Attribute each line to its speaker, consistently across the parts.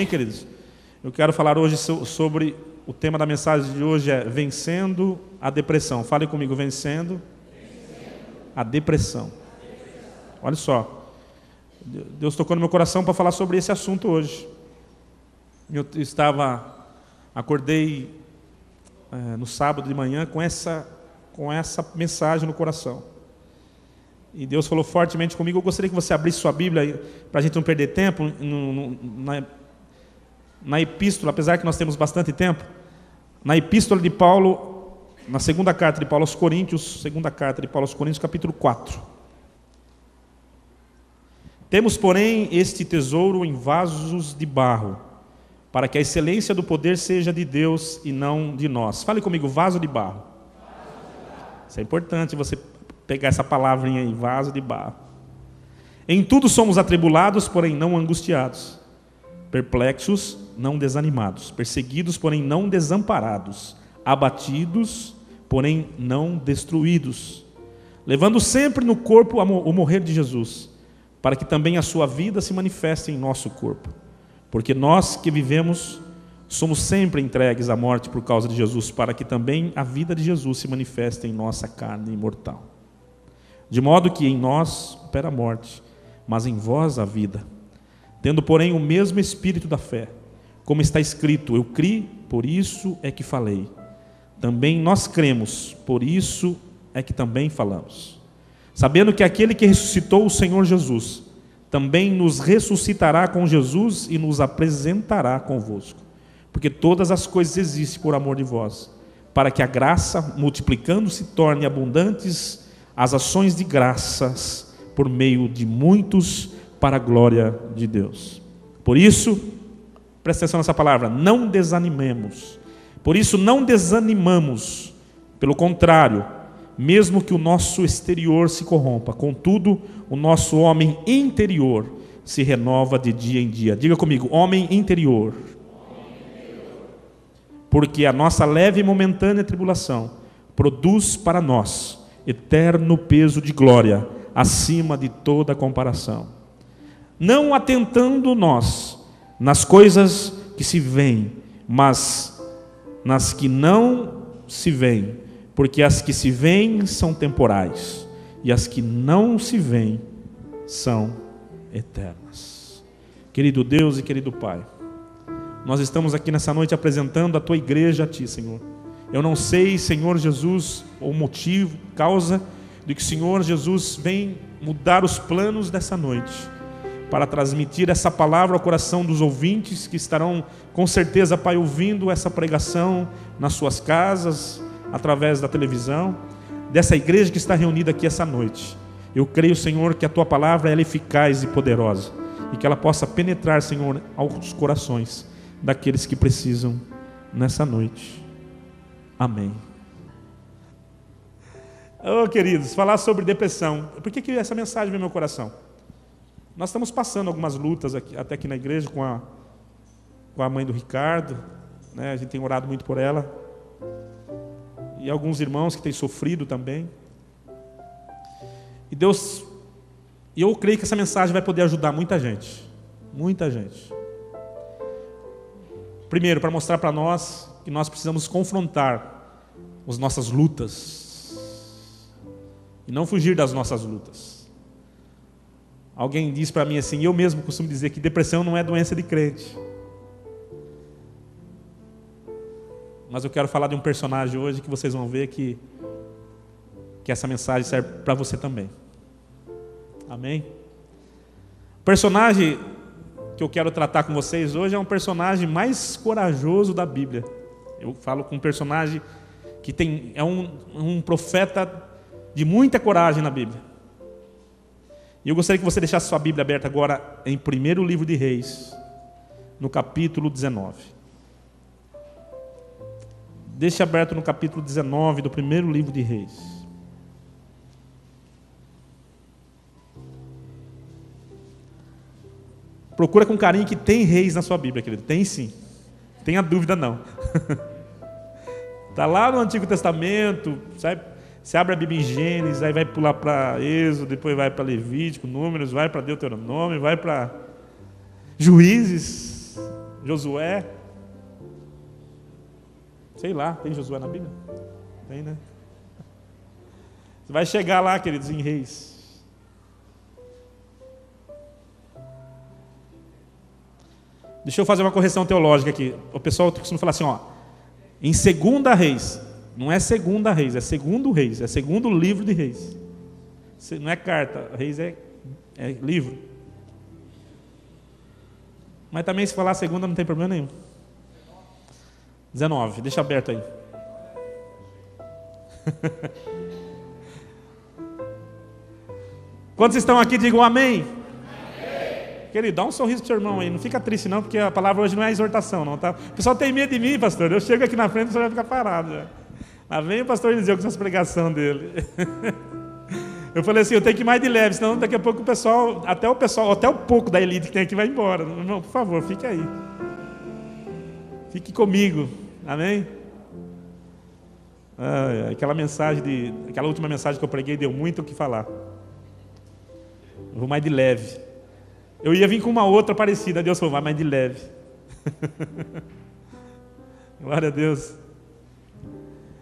Speaker 1: Amém, queridos? Eu quero falar hoje sobre o tema da mensagem de hoje é vencendo a depressão. Fale comigo, vencendo a depressão. Olha só, Deus tocou no meu coração para falar sobre esse assunto hoje. Acordei no sábado de manhã com essa mensagem no coração. E Deus falou fortemente comigo. Eu gostaria que você abrisse sua Bíblia para a gente não perder tempo na epístola, apesar que nós temos bastante tempo, na epístola de Paulo, na segunda carta de Paulo aos Coríntios, capítulo 4. Temos, porém, este tesouro em vasos de barro, para que a excelência do poder seja de Deus e não de nós. Fale comigo, vaso de barro. Isso é importante você pegar essa palavrinha aí, vaso de barro. Em tudo somos atribulados, porém não angustiados, perplexos, não desanimados, perseguidos, porém não desamparados, abatidos, porém não destruídos, levando sempre no corpo o morrer de Jesus, para que também a sua vida se manifeste em nosso corpo. Porque nós que vivemos somos sempre entregues à morte por causa de Jesus, para que também a vida de Jesus se manifeste em nossa carne imortal. De modo que em nós opera a morte, mas em vós a vida. Tendo, porém, o mesmo espírito da fé, como está escrito, eu criei, por isso é que falei. Também nós cremos, por isso é que também falamos. Sabendo que aquele que ressuscitou o Senhor Jesus, também nos ressuscitará com Jesus e nos apresentará convosco. Porque todas as coisas existem por amor de vós, para que a graça, multiplicando-se, torne abundantes as ações de graças por meio de muitos, para a glória de Deus. Por isso, presta atenção nessa palavra, não desanimemos. Por isso não desanimamos, pelo contrário, mesmo que o nosso exterior se corrompa, contudo, o nosso homem interior se renova de dia em dia. Diga comigo, homem interior. Porque a nossa leve e momentânea tribulação produz para nós eterno peso de glória, acima de toda comparação. Não atentando nós nas coisas que se veem, mas nas que não se veem, porque as que se veem são temporais, e as que não se veem são eternas. Querido Deus e querido Pai, nós estamos aqui nessa noite apresentando a Tua igreja a Ti, Senhor. Eu não sei, Senhor Jesus, o motivo, causa de que o Senhor Jesus vem mudar os planos dessa noite, para transmitir essa palavra ao coração dos ouvintes que estarão, com certeza, Pai, ouvindo essa pregação nas suas casas, através da televisão, dessa igreja que está reunida aqui essa noite. Eu creio, Senhor, que a Tua palavra é eficaz e poderosa, e que ela possa penetrar, Senhor, aos corações daqueles que precisam nessa noite. Amém. Oh, queridos, falar sobre depressão. Por que essa mensagem veio no meu coração? Nós estamos passando algumas lutas até aqui na igreja com a mãe do Ricardo, né? A gente tem orado muito por ela. E alguns irmãos que têm sofrido também. E eu creio que essa mensagem vai poder ajudar muita gente. Muita gente. Primeiro, para mostrar para nós que nós precisamos confrontar as nossas lutas e não fugir das nossas lutas. Alguém diz para mim assim, eu mesmo costumo dizer que depressão não é doença de crente. Mas eu quero falar de um personagem hoje que vocês vão ver que essa mensagem serve para você também. Amém? O personagem que eu quero tratar com vocês hoje é um personagem mais corajoso da Bíblia. Eu falo com um personagem que é um profeta de muita coragem na Bíblia. E eu gostaria que você deixasse sua Bíblia aberta agora em 1º livro de Reis, no capítulo 19. Deixe aberto no capítulo 19 do 1º livro de Reis. Procura com carinho que tem reis na sua Bíblia, querido. Tem sim. Não tenha dúvida não. Está lá no Antigo Testamento, sabe? Você abre a Bíblia em Gênesis, aí vai pular para Êxodo, depois vai para Levítico, Números, vai para Deuteronômio, vai para Juízes. Josué. Sei lá, tem Josué na Bíblia? Tem, né? Você vai chegar lá, queridos, em Reis. Deixa eu fazer uma correção teológica aqui. O pessoal costuma falar assim, ó, em 2 Reis, não é 2 Reis, é 2 Reis, é 2º livro de Reis. Não é carta, Reis é livro. Mas também se falar 2 não tem problema nenhum. 19, deixa aberto aí. Quantos estão aqui, digam amém. Amém. Querido, dá um sorriso pro seu irmão aí, não fica triste não, porque a palavra hoje não é exortação não, tá? O pessoal tem medo de mim, pastor, eu chego aqui na frente e o senhor vai ficar parado já. Lá vem o pastor Eliseu com essa pregação dele. Eu falei assim, eu tenho que ir mais de leve, senão daqui a pouco o pessoal, até o pouco da elite que tem aqui vai embora. Irmão, por favor, fique aí. Fique comigo, amém? Aquela última mensagem que eu preguei deu muito o que falar. Eu vou mais de leve. Eu ia vir com uma outra parecida, Deus falou, vai mais de leve. Glória a Deus.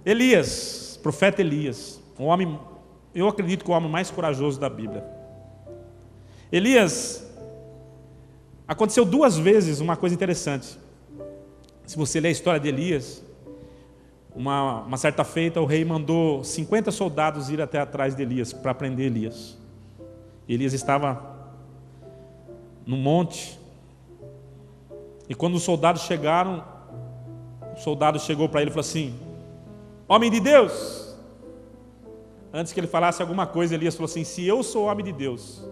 Speaker 1: Elias, profeta Elias, um homem, eu acredito que o homem mais corajoso da Bíblia. Elias, aconteceu 2 vezes uma coisa interessante. Se você ler a história de Elias, uma certa feita o rei mandou 50 soldados ir até atrás de Elias para prender Elias. Elias estava no monte, e quando os soldados chegaram, o soldado chegou para ele e falou assim, homem de Deus. Antes que ele falasse alguma coisa, Elias falou assim, se eu sou homem de Deus,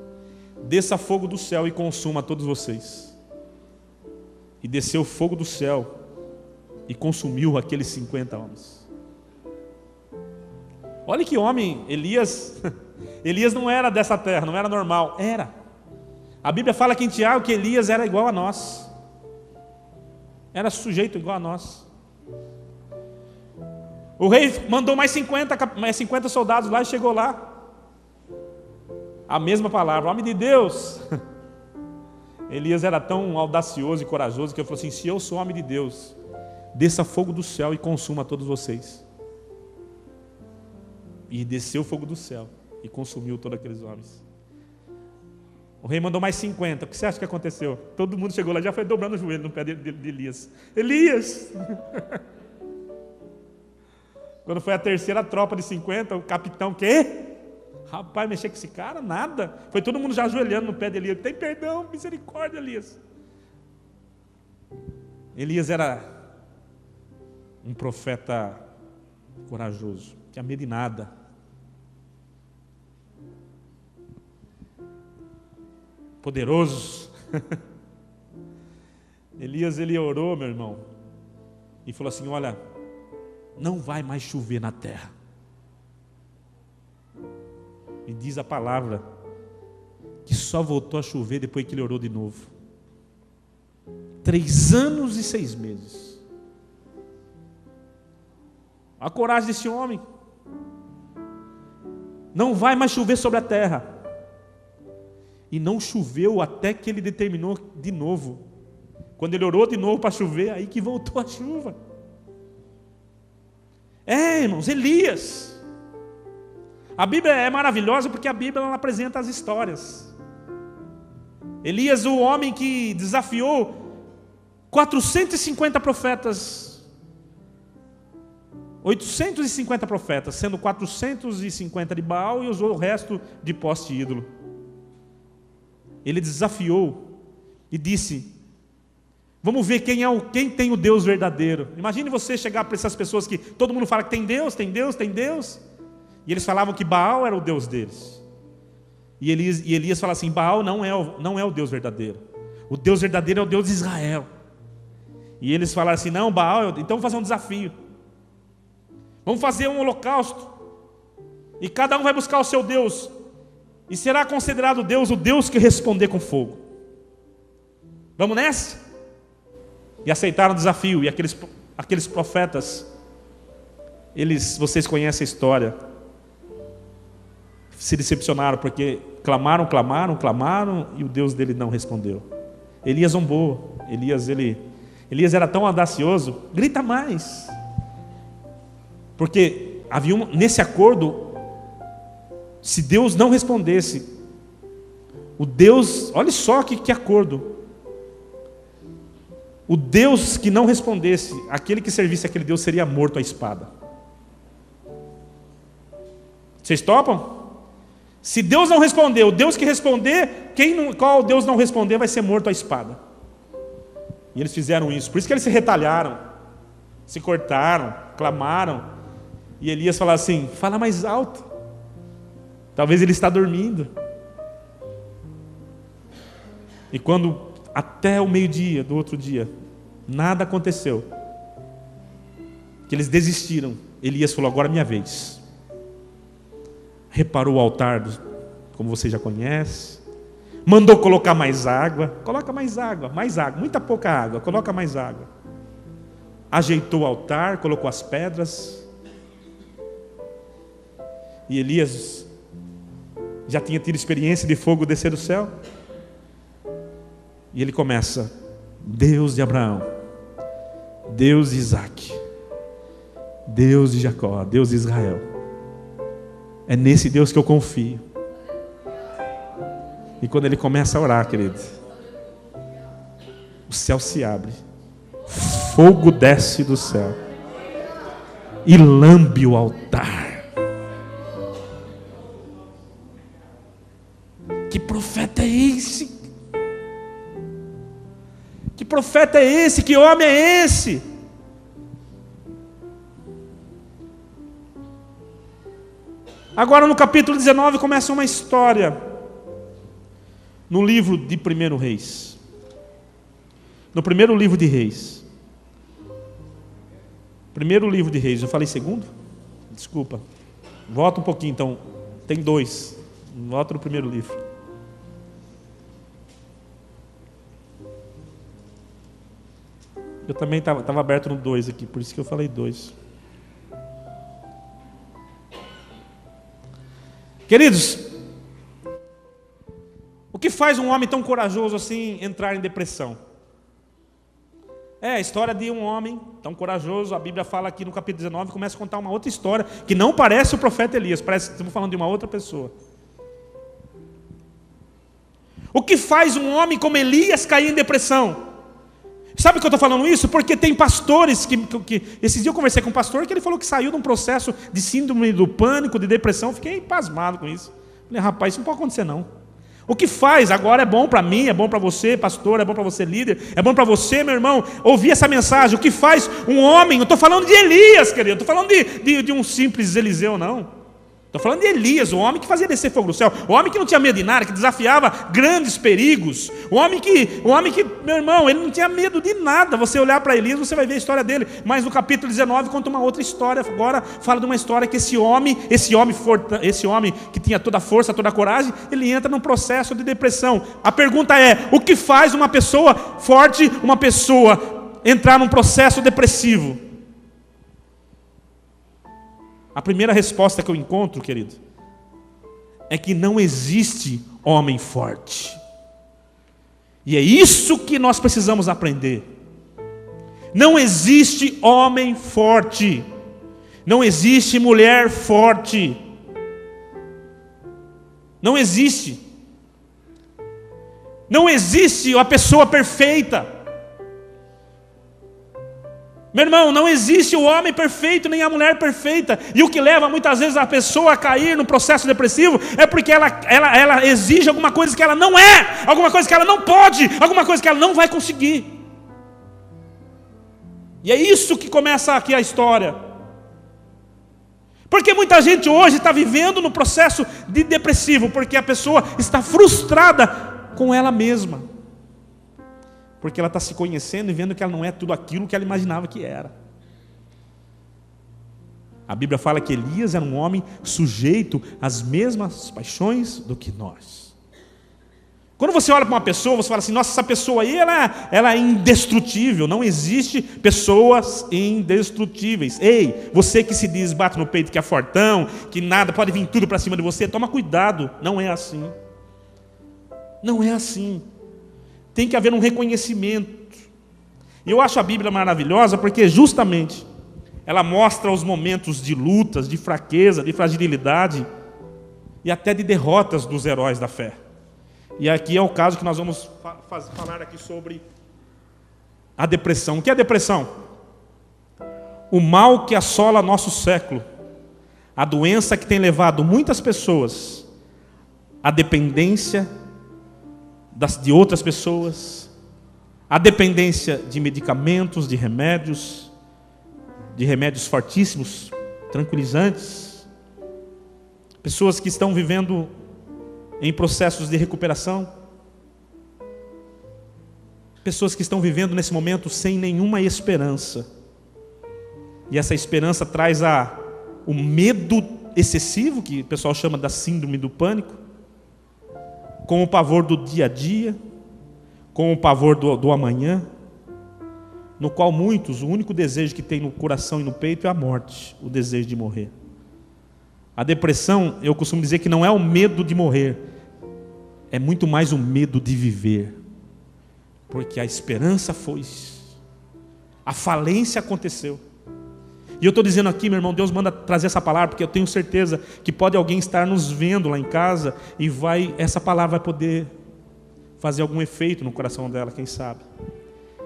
Speaker 1: desça fogo do céu e consuma todos vocês. E desceu fogo do céu e consumiu aqueles 50 homens. Olha que homem, Elias. Elias não era dessa terra, não era normal, era. A Bíblia fala aqui em Tiago que Elias era igual a nós. Era sujeito igual a nós. O rei mandou mais 50 soldados lá e chegou lá. A mesma palavra, homem de Deus. Elias era tão audacioso e corajoso que ele falou assim, se eu sou homem de Deus, desça fogo do céu e consuma todos vocês. E desceu fogo do céu e consumiu todos aqueles homens. O rei mandou mais 50. O que você acha que aconteceu? Todo mundo chegou lá, já foi dobrando o joelho no pé de Elias. Elias! Quando foi a terceira tropa de 50, o capitão, quê? Rapaz, mexer com esse cara? Nada. Foi todo mundo já ajoelhando no pé de Elias. Tem perdão, misericórdia, Elias. Elias era um profeta corajoso, não tinha medo de nada. Poderoso. Elias, ele orou, meu irmão, e falou assim, olha, não vai mais chover na terra. E diz a palavra que só voltou a chover depois que ele orou de novo. 3 anos e 6 meses. A coragem desse homem. Não vai mais chover sobre a terra. E não choveu até que ele determinou de novo. Quando ele orou de novo para chover, aí que voltou a chuva. Irmãos, Elias. A Bíblia é maravilhosa porque a Bíblia ela apresenta as histórias. Elias, o homem que desafiou 450 profetas, 850 profetas, sendo 450 de Baal e usou o resto de poste ídolo. Ele desafiou e disse, vamos ver quem tem o Deus verdadeiro. Imagine você chegar para essas pessoas que todo mundo fala que tem Deus, tem Deus, tem Deus. E eles falavam que Baal era o Deus deles. E Elias fala assim, Baal não é o Deus verdadeiro. O Deus verdadeiro é o Deus de Israel. E eles falaram assim, não, Baal, então vamos fazer um desafio. Vamos fazer um holocausto. E cada um vai buscar o seu Deus. E será considerado Deus o Deus que responder com fogo. Vamos nessa? E aceitaram o desafio. E aqueles profetas, vocês conhecem a história, se decepcionaram porque clamaram e o Deus dele não respondeu. Elias zombou. Elias, ele Elias era tão audacioso, grita mais. Porque havia nesse acordo, se Deus não respondesse, o Deus, olha só que acordo. O Deus que não respondesse, aquele que servisse aquele Deus seria morto à espada. Vocês topam? Se Deus não responder, o Deus que responder, qual Deus não responder vai ser morto à espada. E eles fizeram isso. Por isso que eles se retalharam, se cortaram, clamaram. E Elias falava assim: fala mais alto. Talvez ele está dormindo. E quando até o meio-dia do outro dia nada aconteceu, que eles desistiram, Elias falou: agora é minha vez. Reparou o altar, como você já conhece, mandou colocar mais água. Coloca mais água, muita pouca água, coloca mais água. Ajeitou o altar, colocou as pedras. E Elias já tinha tido experiência de fogo descer do céu. E ele começa: Deus de Abraão, Deus de Isaac, Deus de Jacó, Deus de Israel, é nesse Deus que eu confio. E quando ele começa a orar, querido, o céu se abre, fogo desce do céu e lambe o altar. Que profeta é esse? Que profeta é esse? Que homem é esse? Agora no capítulo 19 começa uma história, no livro de 1 Reis. No primeiro livro de Reis. Primeiro livro de Reis, eu falei segundo? Desculpa. Volta um pouquinho então, tem 2. Volta no primeiro livro. Eu também estava aberto no 2 aqui, por isso que eu falei 2. Queridos, o que faz um homem tão corajoso assim entrar em depressão? É a história de um homem tão corajoso. A Bíblia fala aqui no capítulo 19, começa a contar uma outra história, que não parece o profeta Elias, parece que estamos falando de uma outra pessoa. O que faz um homem como Elias cair em depressão? Sabe por que eu estou falando isso? Porque tem pastores que esses dias eu conversei com um pastor que ele falou que saiu de um processo de síndrome do pânico, de depressão. Fiquei pasmado com isso. Falei: rapaz, isso não pode acontecer não. O que faz agora é bom para mim, é bom para você, pastor, é bom para você, líder, é bom para você, meu irmão, ouvir essa mensagem. O que faz um homem, não estou falando de Elias, querido, estou falando de um simples Eliseu, não. Estou falando de Elias, o homem que fazia descer fogo do céu, o homem que não tinha medo de nada, que desafiava grandes perigos, o homem que, meu irmão, ele não tinha medo de nada. Você olhar para Elias, você vai ver a história dele. Mas no capítulo 19 conta uma outra história. Agora fala de uma história que esse homem que tinha toda a força, toda a coragem, ele entra num processo de depressão. A pergunta é: o que faz uma pessoa forte, uma pessoa entrar num processo depressivo? A primeira resposta que eu encontro, querido, é que não existe homem forte. E é isso que nós precisamos aprender. Não existe homem forte. Não existe mulher forte. Não existe. Não existe a pessoa perfeita. Meu irmão, não existe o homem perfeito nem a mulher perfeita. E o que leva muitas vezes a pessoa a cair no processo depressivo é porque ela exige alguma coisa que ela não é, alguma coisa que ela não pode, alguma coisa que ela não vai conseguir. E é isso que começa aqui a história. Porque muita gente hoje está vivendo no processo de depressivo, porque a pessoa está frustrada com ela mesma. Porque ela está se conhecendo e vendo que ela não é tudo aquilo que ela imaginava que era. A Bíblia fala que Elias era um homem sujeito às mesmas paixões do que nós. Quando você olha para uma pessoa, você fala assim: nossa, essa pessoa aí, ela é indestrutível. Não existe pessoas indestrutíveis. Ei, você que se diz, bate no peito que é fortão, que nada, pode vir tudo para cima de você, toma cuidado. Não é assim. Não é assim. Tem que haver um reconhecimento. E eu acho a Bíblia maravilhosa porque justamente ela mostra os momentos de lutas, de fraqueza, de fragilidade e até de derrotas dos heróis da fé. E aqui é o caso que nós vamos falar aqui sobre a depressão. O que é depressão? O mal que assola nosso século. A doença que tem levado muitas pessoas à dependência de outras pessoas, à dependência de medicamentos, de remédios fortíssimos, tranquilizantes. Pessoas que estão vivendo em processos de recuperação. Pessoas que estão vivendo nesse momento sem nenhuma esperança. E essa esperança traz o medo excessivo, que o pessoal chama da síndrome do pânico, com o pavor do dia a dia, com o pavor do amanhã, no qual muitos, o único desejo que tem no coração e no peito é a morte, o desejo de morrer. A depressão, eu costumo dizer que não é o medo de morrer, é muito mais o medo de viver, porque a esperança foi, a falência aconteceu. E eu estou dizendo aqui, meu irmão, Deus manda trazer essa palavra, porque eu tenho certeza que pode alguém estar nos vendo lá em casa e essa palavra vai poder fazer algum efeito no coração dela, quem sabe.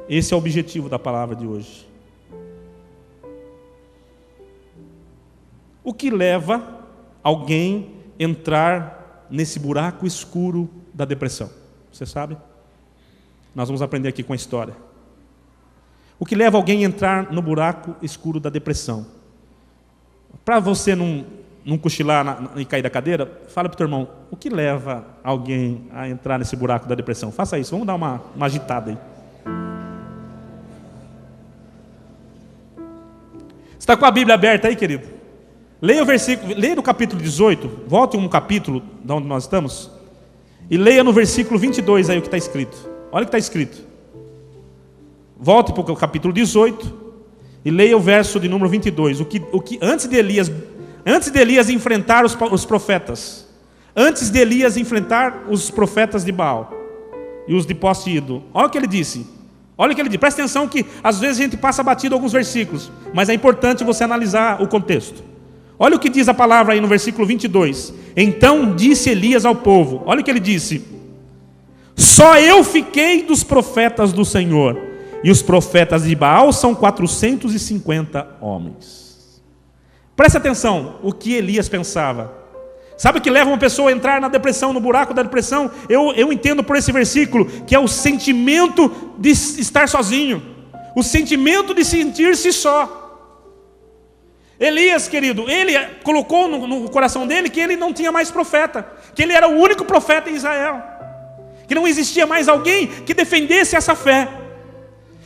Speaker 1: Esse é o objetivo da palavra de hoje. O que leva alguém a entrar nesse buraco escuro da depressão? Você sabe? Nós vamos aprender aqui com a história. O que leva alguém a entrar no buraco escuro da depressão? Para você não cochilar e cair da cadeira, fala para o teu irmão, o que leva alguém a entrar nesse buraco da depressão? Faça isso, vamos dar uma agitada aí. Você está com a Bíblia aberta aí, querido? Leia o versículo, leia no capítulo 18, volte um capítulo de onde nós estamos, e leia no versículo 22 aí o que está escrito. Olha o que está escrito. Volte para o capítulo 18 e leia o verso de número 22. Antes de Elias enfrentar os profetas, antes de Elias enfrentar os profetas de Baal e os de poste ídolo, olha o que ele disse. Olha o que ele diz. Presta atenção que às vezes a gente passa batido alguns versículos, mas é importante você analisar o contexto. Olha o que diz a palavra aí no versículo 22. Então disse Elias ao povo, olha o que ele disse: só eu fiquei dos profetas do Senhor, e os profetas de Baal são 450 homens. Presta atenção o que Elias pensava. Sabe o que leva uma pessoa a entrar na depressão, no buraco da depressão? Eu entendo por esse versículo que é o sentimento de estar sozinho, o sentimento de sentir-se só. Elias, querido, ele colocou no coração dele que ele não tinha mais profeta, que ele era o único profeta em Israel, que não existia mais alguém que defendesse essa fé.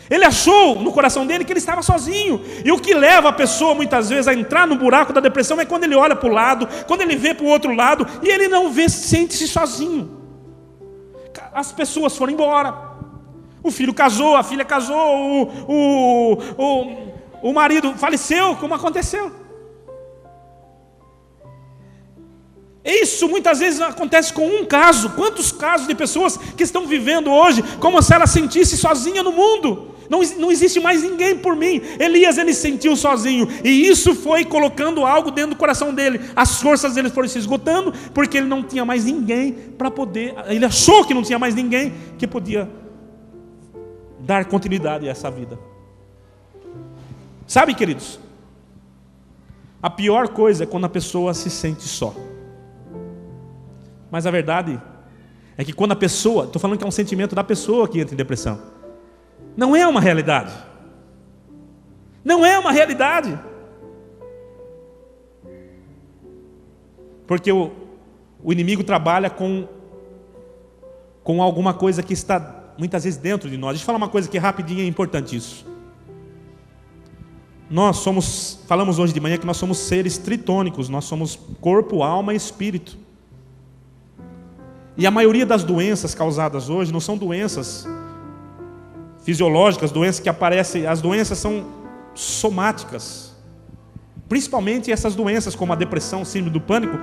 Speaker 1: Ele achou no coração dele que ele estava sozinho. E o que leva a pessoa muitas vezes a entrar no buraco da depressão é quando ele olha para o lado, quando ele vê para o outro lado e ele não vê, sente-se sozinho. As pessoas foram embora. O filho casou, a filha casou, o marido faleceu, como aconteceu. Isso muitas vezes acontece com um caso. Quantos casos de pessoas que estão vivendo hoje como se ela sentisse sozinha no mundo? Não existe mais ninguém por mim. Elias, ele sentiu sozinho, e isso foi colocando algo dentro do coração dele. As forças dele foram se esgotando, porque ele não tinha mais ninguém para poder. Ele achou que não tinha mais ninguém que podia dar continuidade a essa vida. Sabe, queridos, a pior coisa é quando a pessoa se sente só. Mas a verdade é que quando a pessoa, estou falando que é um sentimento da pessoa que entra em depressão, não é uma realidade. Não é uma realidade. Porque o inimigo trabalha com alguma coisa que está muitas vezes dentro de nós. Deixa eu falar uma coisa que rapidinho é importante isso. Falamos hoje de manhã que nós somos seres tritônicos, nós somos corpo, alma e espírito. E a maioria das doenças causadas hoje não são doenças fisiológicas, doenças que aparecem, as doenças são somáticas. Principalmente essas doenças como a depressão, síndrome do pânico,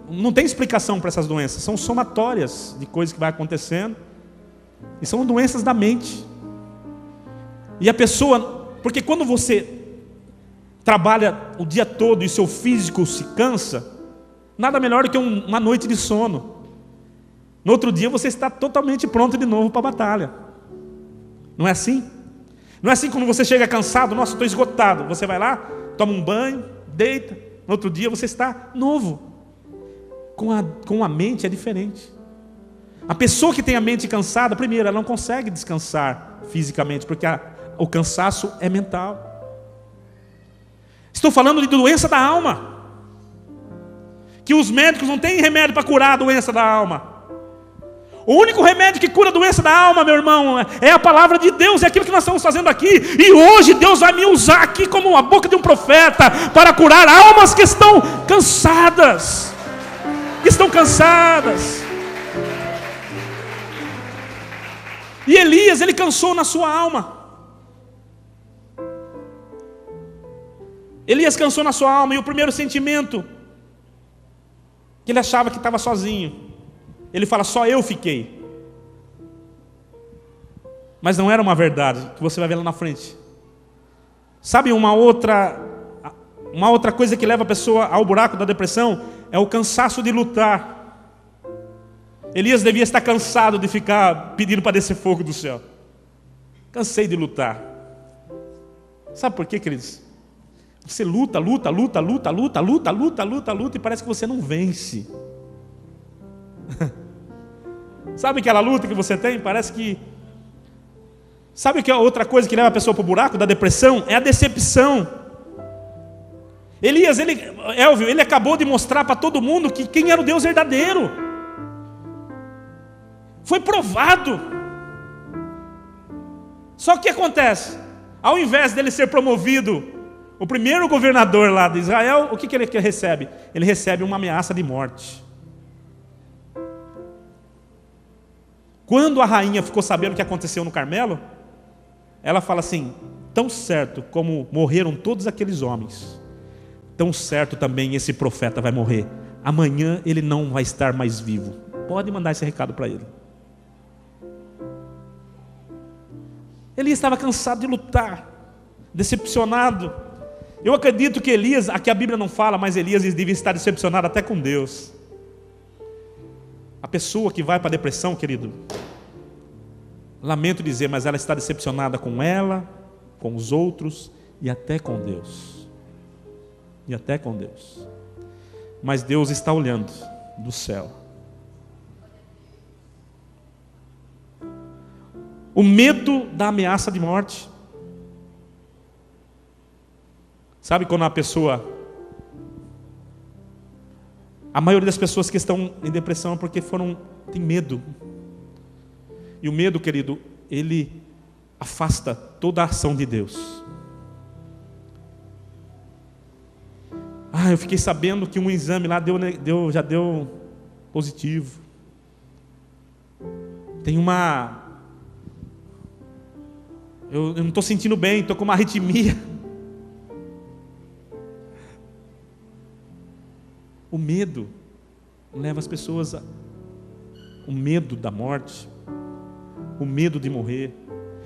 Speaker 1: não tem explicação para essas doenças, são somatórias de coisas que vai acontecendo, e são doenças da mente. E a pessoa, porque quando você trabalha o dia todo e seu físico se cansa, nada melhor do que uma noite de sono. No outro dia você está totalmente pronto de novo para a batalha. Não é assim? Não é assim quando você chega cansado, nossa, estou esgotado. Você vai lá, toma um banho, deita. No outro dia você está novo. Com a mente é diferente. A pessoa que tem a mente cansada, primeiro, ela não consegue descansar fisicamente, porque o cansaço é mental. Estou falando de doença da alma, que os médicos não têm remédio para curar a doença da alma. O único remédio que cura a doença da alma, meu irmão, é a palavra de Deus, é aquilo que nós estamos fazendo aqui. E hoje Deus vai me usar aqui como a boca de um profeta para curar almas que estão cansadas. E Elias, ele cansou na sua alma. Elias cansou na sua alma, e o primeiro sentimento, que ele achava que estava sozinho. Ele fala, só eu fiquei. Mas não era uma verdade, que você vai ver lá na frente. Sabe uma outra coisa que leva a pessoa ao buraco da depressão? É o cansaço de lutar. Elias devia estar cansado de ficar pedindo para descer fogo do céu. Cansei de lutar. Sabe por quê, queridos? Você luta e parece que você não vence. Sabe aquela luta que você tem? Parece que... Sabe que a outra coisa que leva a pessoa para o buraco da depressão? É a decepção. Elias, ele acabou de mostrar para todo mundo que quem era o Deus verdadeiro. Foi provado. Só que o que acontece? Ao invés dele ser promovido, o primeiro governador lá de Israel, o que ele recebe? Ele recebe uma ameaça de morte. Quando a rainha ficou sabendo o que aconteceu no Carmelo, ela fala assim, tão certo como morreram todos aqueles homens, tão certo também esse profeta vai morrer. Amanhã ele não vai estar mais vivo. Pode mandar esse recado para ele. Elias estava cansado de lutar, decepcionado. Eu acredito que Elias, aqui a Bíblia não fala, mas Elias devia estar decepcionado até com Deus. A pessoa que vai para a depressão, querido, lamento dizer, mas ela está decepcionada com ela, com os outros e até com Deus. Mas Deus está olhando do céu. O medo da ameaça de morte. Sabe quando a pessoa... A maioria das pessoas que estão em depressão é porque tem medo. E o medo, querido, ele afasta toda a ação de Deus. Eu fiquei sabendo que um exame lá já deu positivo. Tem eu não estou sentindo bem, estou com uma arritmia. O medo leva as pessoas o medo da morte, o medo de morrer.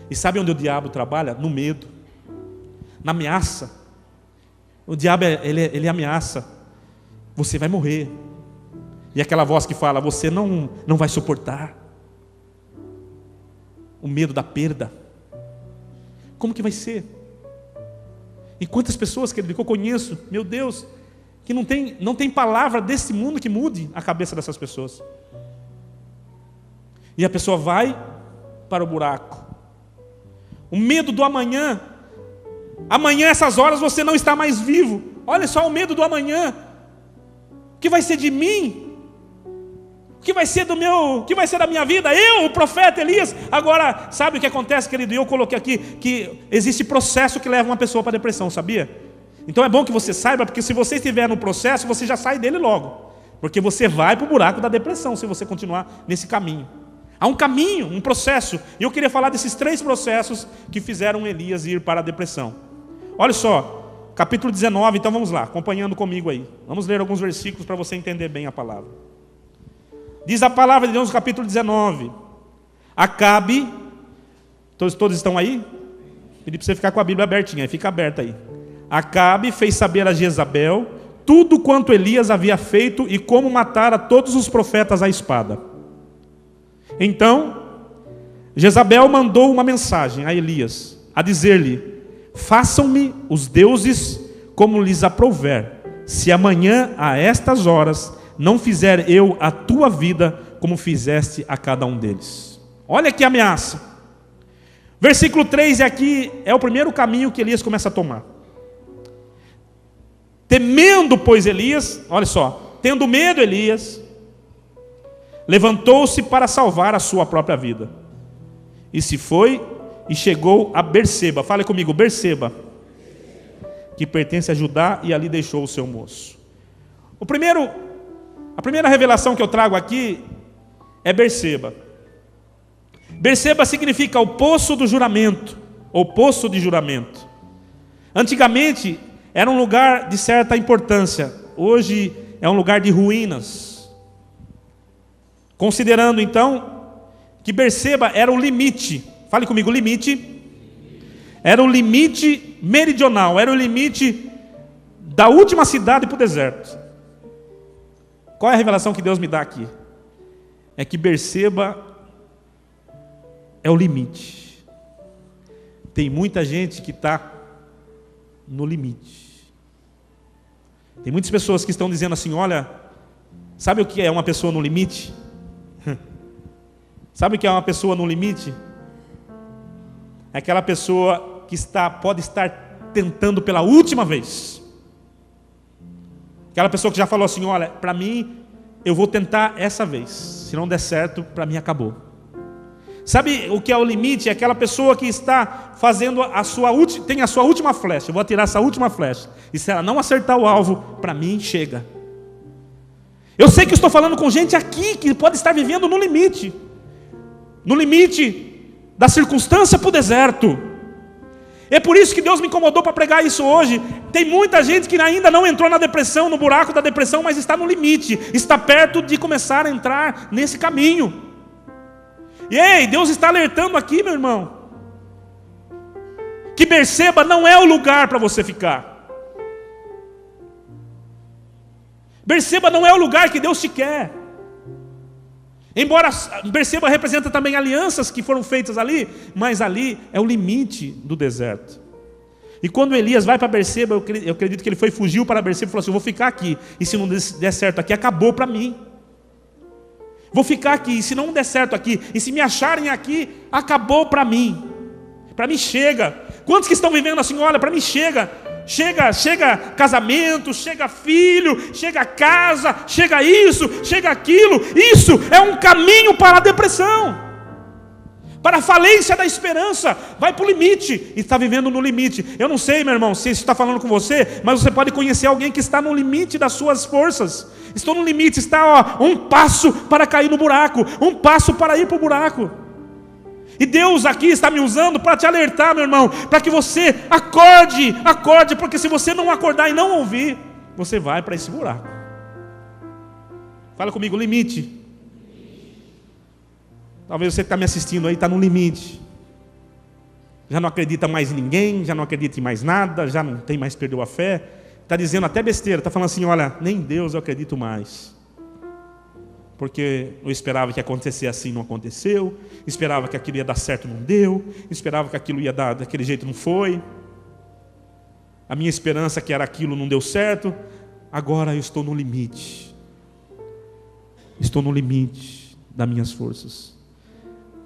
Speaker 1: E sabe onde o diabo trabalha? No medo, na ameaça. O diabo, ele ameaça, você vai morrer. E aquela voz que fala, você não vai suportar. O medo da perda. Como que vai ser? E quantas pessoas que eu conheço, meu Deus, que não tem palavra desse mundo que mude a cabeça dessas pessoas. E a pessoa vai para o buraco. O medo do amanhã. Amanhã, essas horas, você não está mais vivo. Olha só o medo do amanhã. O que vai ser de mim? O que vai ser o que vai ser da minha vida? Eu, o profeta Elias. Agora, sabe o que acontece, querido? Eu coloquei aqui que existe processo que leva uma pessoa para a depressão, sabia? Então é bom que você saiba, porque se você estiver no processo, você já sai dele logo. Porque você vai para o buraco da depressão, se você continuar nesse caminho. Há um caminho, um processo. E eu queria falar desses 3 processos que fizeram Elias ir para a depressão. Olha só, capítulo 19, então vamos lá, acompanhando comigo aí. Vamos ler alguns versículos para você entender bem a palavra. Diz a palavra de Deus no capítulo 19. Acabe, todos estão aí? Pedi para você ficar com a Bíblia abertinha, aí fica aberta aí. Acabe fez saber a Jezabel tudo quanto Elias havia feito e como matara todos os profetas à espada. Então, Jezabel mandou uma mensagem a Elias, a dizer-lhe: façam-me os deuses como lhes aprouver, se amanhã a estas horas não fizer eu a tua vida como fizeste a cada um deles. Olha que ameaça. Versículo 3 aqui é o primeiro caminho que Elias começa a tomar. Temendo, pois, Elias, olha só, tendo medo Elias, levantou-se para salvar a sua própria vida. E se foi e chegou a Berseba. Fale comigo, Berseba, que pertence a Judá, e ali deixou o seu moço. A primeira revelação que eu trago aqui é Berseba. Berseba significa o poço do juramento, ou poço de juramento. Antigamente era um lugar de certa importância, hoje é um lugar de ruínas. Considerando então que Berseba era o limite, fale comigo, limite, era o limite meridional, era o limite da última cidade para o deserto. Qual é a revelação que Deus me dá aqui? É que Berseba é o limite. Tem muita gente que está no limite. Tem muitas pessoas que estão dizendo assim: olha, sabe o que é uma pessoa no limite? Sabe o que é uma pessoa no limite? É aquela pessoa que pode estar tentando pela última vez. Aquela pessoa que já falou assim: olha, para mim, eu vou tentar essa vez. Se não der certo, para mim acabou. Sabe o que é o limite? É aquela pessoa que está fazendo tem a sua última flecha. Eu vou atirar essa última flecha. E se ela não acertar o alvo, para mim chega. Eu sei que estou falando com gente aqui que pode estar vivendo no limite. No limite da circunstância para o deserto. É por isso que Deus me incomodou para pregar isso hoje. Tem muita gente que ainda não entrou na depressão, no buraco da depressão, mas está no limite. Está perto de começar a entrar nesse caminho. E ei, Deus está alertando aqui, meu irmão, que Berseba não é o lugar para você ficar. Berseba não é o lugar que Deus te quer. Embora Berseba representa também alianças que foram feitas ali, mas ali é o limite do deserto. E quando Elias vai para Berseba, eu acredito que ele fugiu para Berseba e falou assim: eu vou ficar aqui, e se não der certo aqui, acabou para mim. Vou ficar aqui, e se não der certo aqui, e se me acharem aqui, acabou para mim. Para mim chega. Quantos que estão vivendo assim? Olha, para mim chega. Chega casamento, chega filho, chega casa, chega isso, chega aquilo. Isso é um caminho para a depressão, para a falência da esperança. Vai para o limite e está vivendo no limite. Eu não sei, meu irmão, se isso está falando com você, mas você pode conhecer alguém que está no limite das suas forças. Estou no limite, está um passo para cair no buraco, um passo para ir para o buraco. E Deus aqui está me usando para te alertar, meu irmão, para que você acorde, porque se você não acordar e não ouvir, você vai para esse buraco. Fala comigo, limite. Talvez você que está me assistindo aí está no limite. Já não acredita mais em ninguém, já não acredita em mais nada, já não tem mais, perdeu a fé. Está dizendo até besteira, está falando assim: olha, nem em Deus eu acredito mais. Porque eu esperava que acontecesse assim, não aconteceu. Esperava que aquilo ia dar certo, não deu. Esperava que aquilo ia dar daquele jeito, não foi. A minha esperança que era aquilo não deu certo. Agora eu estou no limite. Estou no limite das minhas forças.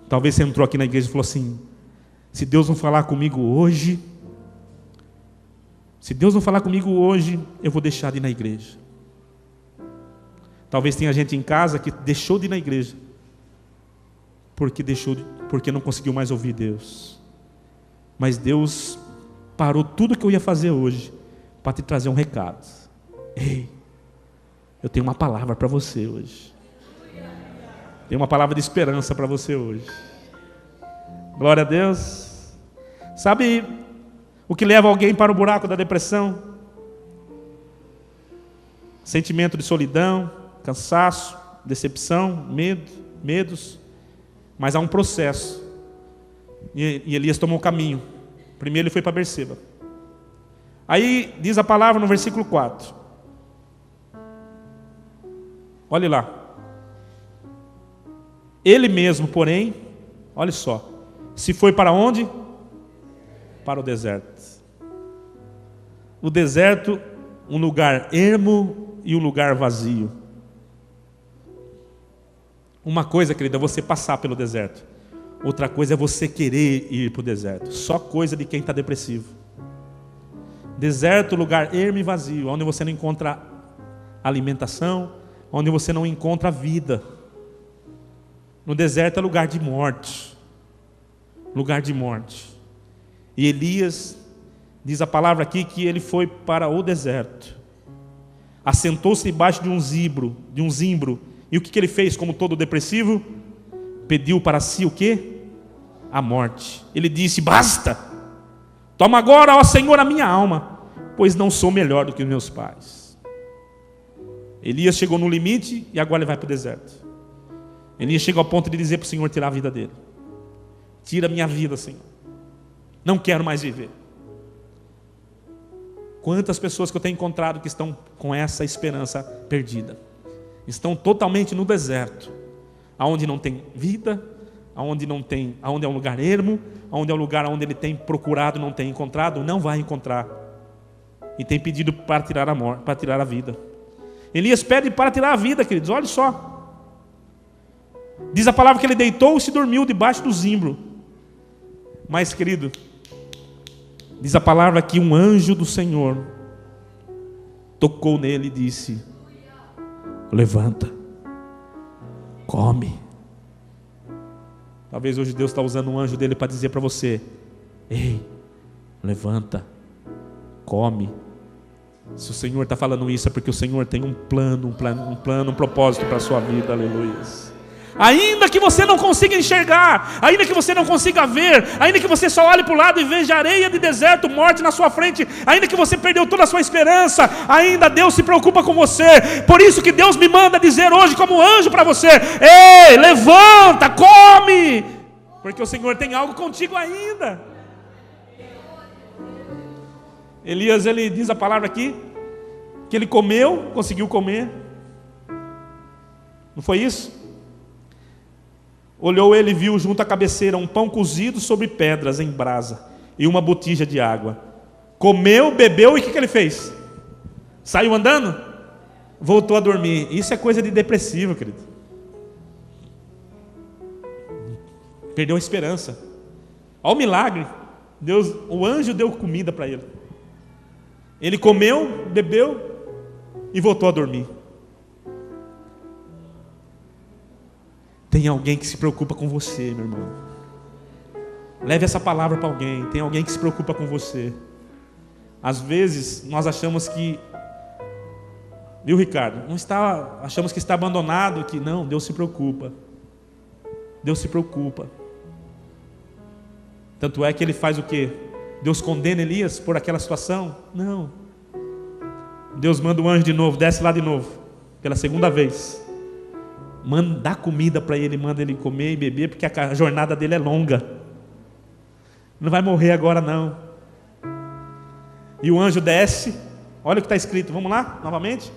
Speaker 1: Talvez você entrou aqui na igreja e falou assim: se Deus não falar comigo hoje, eu vou deixar de ir na igreja. Talvez tenha gente em casa que deixou de ir na igreja porque não conseguiu mais ouvir Deus. Mas Deus parou tudo que eu ia fazer hoje para te trazer um recado. Ei, eu tenho uma palavra para você hoje. Tenho uma palavra de esperança para você hoje. Glória a Deus. Sabe o que leva alguém para o buraco da depressão? Sentimento de solidão, cansaço, decepção, medos. Mas há um processo. E Elias tomou o caminho. Primeiro ele foi para Berseba. Aí diz a palavra no versículo 4. Olhe lá. Ele mesmo, porém, olha só, se foi para onde? Para o deserto. O deserto, um lugar ermo e um lugar vazio. Uma coisa, querida, é você passar pelo deserto. Outra coisa é você querer ir para o deserto. Só coisa de quem está depressivo. Deserto, lugar ermo e vazio, onde você não encontra alimentação, onde você não encontra vida. No deserto é lugar de morte. Lugar de morte. E Elias, diz a palavra aqui, que ele foi para o deserto. Assentou-se debaixo de um zimbro. E o que ele fez como todo depressivo? Pediu para si o quê? A morte. Ele disse: basta! Toma agora, ó Senhor, a minha alma, pois não sou melhor do que os meus pais. Elias chegou no limite e agora ele vai para o deserto. Elias chegou ao ponto de dizer para o Senhor tirar a vida dele. Tira a minha vida, Senhor. Não quero mais viver. Quantas pessoas que eu tenho encontrado que estão com essa esperança perdida. Estão totalmente no deserto, aonde não tem vida, aonde é um lugar ermo, aonde é um lugar onde ele tem procurado, não tem encontrado, não vai encontrar. E tem pedido para tirar a morte, para tirar a vida. Elias pede para tirar a vida, queridos. Olha só. Diz a palavra que ele deitou-se e dormiu debaixo do zimbro. Mas, querido, diz a palavra que um anjo do Senhor tocou nele e disse: levanta, come. Talvez hoje Deus está usando um anjo dele para dizer para você: ei, levanta, come. Se o Senhor está falando isso é porque o Senhor tem um plano, um propósito para a sua vida, aleluia. Ainda que você não consiga enxergar, ainda que você não consiga ver, ainda que você só olhe para o lado e veja areia de deserto, morte na sua frente, ainda que você perdeu toda a sua esperança, ainda Deus se preocupa com você. Por isso que Deus me manda dizer hoje como anjo para você: ei, levanta, come, porque o Senhor tem algo contigo ainda. Elias, ele diz a palavra aqui, que ele comeu, conseguiu comer. Não foi isso? Olhou ele e viu junto à cabeceira um pão cozido sobre pedras em brasa e uma botija de água. Comeu, bebeu e o que ele fez? Saiu andando? Voltou a dormir. Isso é coisa de depressivo, querido. Perdeu a esperança. Olha o milagre. Deus, o anjo deu comida para ele. Ele comeu, bebeu e voltou a dormir. Tem alguém que se preocupa com você, meu irmão. Leve essa palavra para alguém. Tem alguém que se preocupa com você. Às vezes nós achamos que, viu, Ricardo? Achamos que está abandonado, que não, Deus se preocupa. Deus se preocupa. Tanto é que ele faz o quê? Deus condena Elias por aquela situação? Não. Deus manda o anjo de novo, desce lá de novo, pela segunda vez. Dá comida para ele, manda ele comer e beber, porque a jornada dele é longa. Não vai morrer agora não. E o anjo desce, olha o que está escrito, vamos lá, novamente.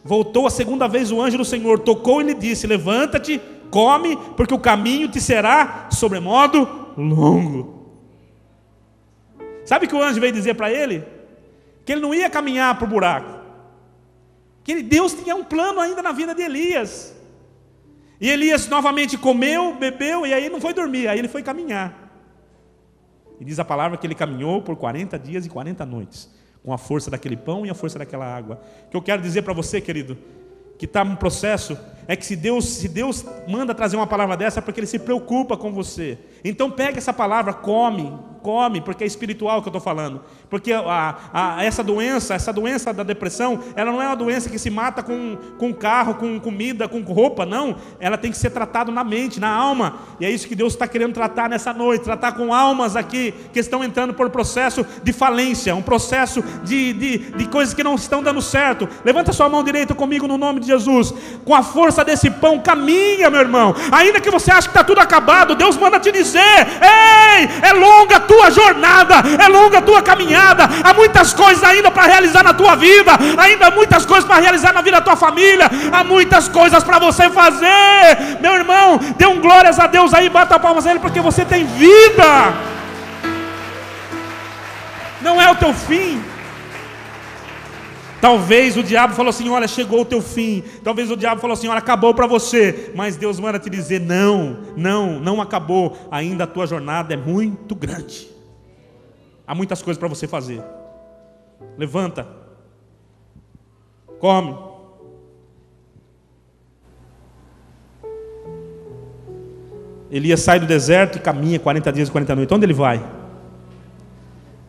Speaker 1: Voltou a segunda vez o anjo do Senhor, tocou e lhe disse: levanta-te, come, porque o caminho te será sobremodo longo. Sabe o que o anjo veio dizer para ele? Que ele não ia caminhar para o buraco. Que Deus tinha um plano ainda na vida de Elias. E Elias novamente comeu, bebeu, e aí não foi dormir, aí ele foi caminhar. E diz a palavra que ele caminhou por 40 dias e 40 noites, com a força daquele pão e a força daquela água. O que eu quero dizer para você, querido, que está num processo, é que se Deus manda trazer uma palavra dessa, é porque Ele se preocupa com você. Então pega essa palavra, come, porque é espiritual que eu estou falando. Porque essa doença da depressão, ela não é uma doença que se mata com carro, com comida, com roupa, não. Ela tem que ser tratada na mente, na alma. E é isso que Deus está querendo tratar nessa noite, tratar com almas aqui, que estão entrando por processo de falência, um processo de coisas que não estão dando certo. Levanta sua mão direita comigo no nome de Jesus. Com a força gosta desse pão, caminha, meu irmão. Ainda que você ache que está tudo acabado, Deus manda te dizer: ei, é longa a tua jornada, é longa a tua caminhada. Há muitas coisas ainda para realizar na tua vida, ainda há muitas coisas para realizar na vida da tua família, há muitas coisas para você fazer. Meu irmão, dê um glórias a Deus aí, bata palmas a Ele, porque você tem vida. Não é o teu fim. Talvez o diabo falou assim: olha, chegou o teu fim. Talvez o diabo falou assim: olha, acabou para você. Mas Deus manda te dizer: não acabou. Ainda a tua jornada é muito grande. Há muitas coisas para você fazer. Levanta, come. Elias sai do deserto e caminha 40 dias e 40 noites. Onde ele vai?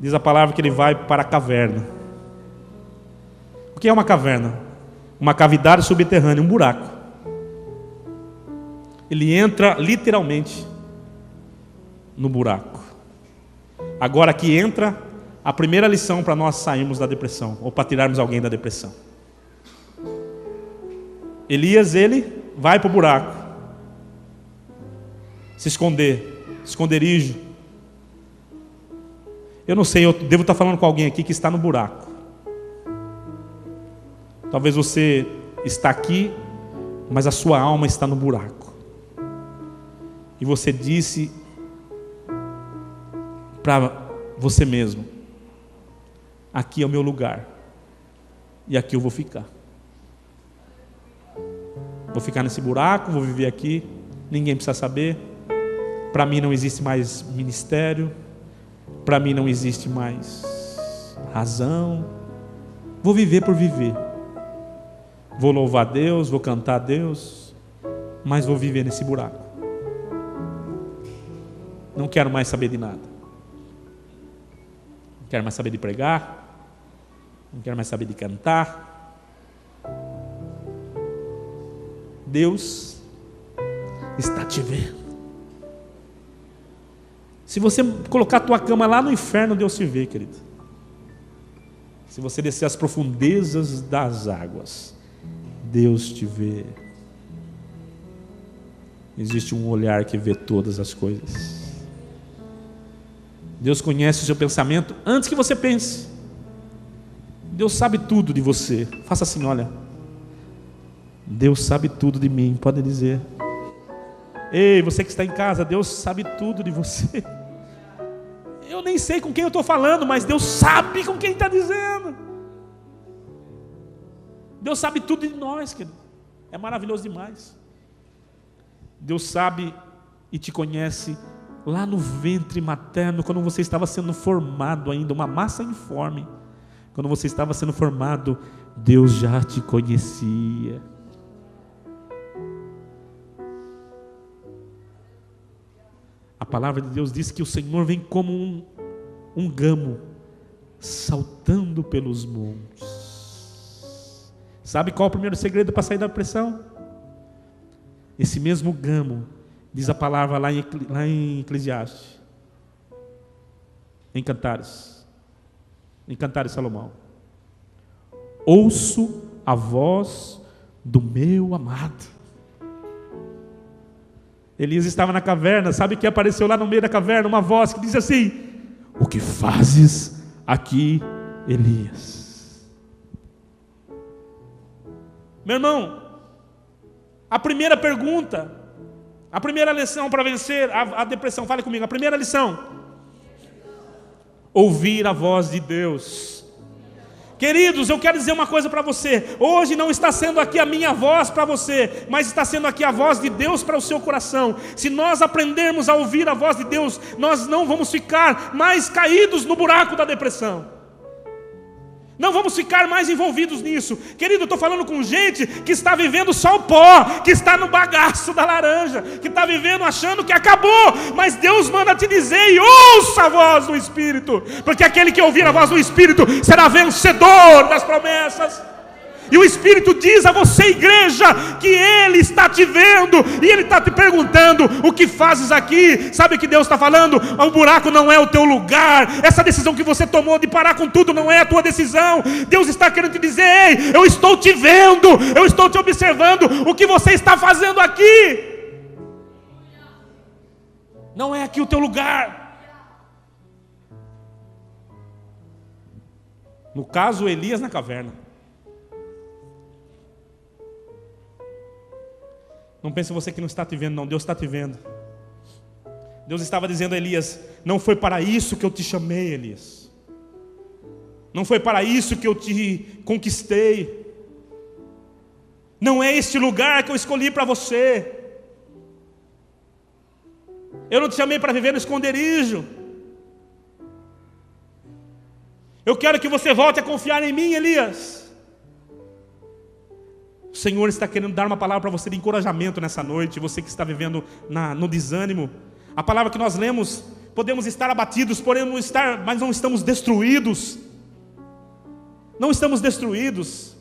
Speaker 1: Diz a palavra que ele vai para a caverna. O que é uma caverna? Uma cavidade subterrânea, um buraco. Ele entra literalmente no buraco. Agora aqui entra a primeira lição para nós sairmos da depressão, ou para tirarmos alguém da depressão. Elias, ele vai para o buraco, se esconder, esconderijo. Eu não sei, eu devo estar falando com alguém aqui que está no buraco. Talvez você está aqui, mas a sua alma está no buraco. E você disse para você mesmo: aqui é o meu lugar, e aqui eu vou ficar. Vou ficar nesse buraco, vou viver aqui, ninguém precisa saber. Para mim não existe mais ministério, para mim não existe mais razão. Vou viver por viver. Vou louvar a Deus, vou cantar a Deus, mas vou viver nesse buraco. Não quero mais saber de nada. Não quero mais saber de pregar. Não quero mais saber de cantar. Deus está te vendo. Se você colocar a tua cama lá no inferno, Deus te vê, querido. Se você descer as profundezas das águas, Deus te vê. Existe um olhar que vê todas as coisas. Deus conhece o seu pensamento antes que você pense. Deus sabe tudo de você. Faça assim, olha: Deus sabe tudo de mim. Pode dizer. Ei, você que está em casa, Deus sabe tudo de você. Eu nem sei com quem eu estou falando, mas Deus sabe com quem está dizendo. Deus sabe tudo de nós, querido. É maravilhoso demais. Deus sabe e te conhece lá no ventre materno, quando você estava sendo formado ainda, uma massa informe. Quando você estava sendo formado, Deus já te conhecia. A palavra de Deus diz que o Senhor vem como um gamo saltando pelos montes. Sabe qual é o primeiro segredo para sair da depressão? Esse mesmo gamo, diz a palavra lá em Eclesiastes, em Cantares Salomão: ouço a voz do meu amado. Elias estava na caverna. Sabe que apareceu lá no meio da caverna uma voz que diz assim: o que fazes aqui, Elias? Meu irmão, a primeira pergunta, a primeira lição para vencer a depressão, fale comigo, a primeira lição: ouvir a voz de Deus. Queridos, eu quero dizer uma coisa para você. Hoje não está sendo aqui a minha voz para você, mas está sendo aqui a voz de Deus para o seu coração. Se nós aprendermos a ouvir a voz de Deus, nós não vamos ficar mais caídos no buraco da depressão. Não vamos ficar mais envolvidos nisso. Querido, eu estou falando com gente que está vivendo só o pó, que está no bagaço da laranja, que está vivendo achando que acabou. Mas Deus manda te dizer: e ouça a voz do Espírito, porque aquele que ouvir a voz do Espírito será vencedor das promessas. E o Espírito diz a você, igreja, que Ele está te vendo e Ele está te perguntando: o que fazes aqui? Sabe o que Deus está falando? O buraco não é o teu lugar. Essa decisão que você tomou de parar com tudo não é a tua decisão. Deus está querendo te dizer: ei, eu estou te vendo, eu estou te observando. O que você está fazendo aqui não é aqui o teu lugar. No caso, Elias na caverna. Não pense você que não está te vendo, não. Deus está te vendo. Deus estava dizendo a Elias: não foi para isso que eu te chamei, Elias. Não foi para isso que eu te conquistei. Não é este lugar que eu escolhi para você. Eu não te chamei para viver no esconderijo. Eu quero que você volte a confiar em mim, Elias. O Senhor está querendo dar uma palavra para você de encorajamento nessa noite. Você que está vivendo no desânimo. A palavra que nós lemos: podemos estar abatidos, mas não estamos destruídos. Não estamos destruídos.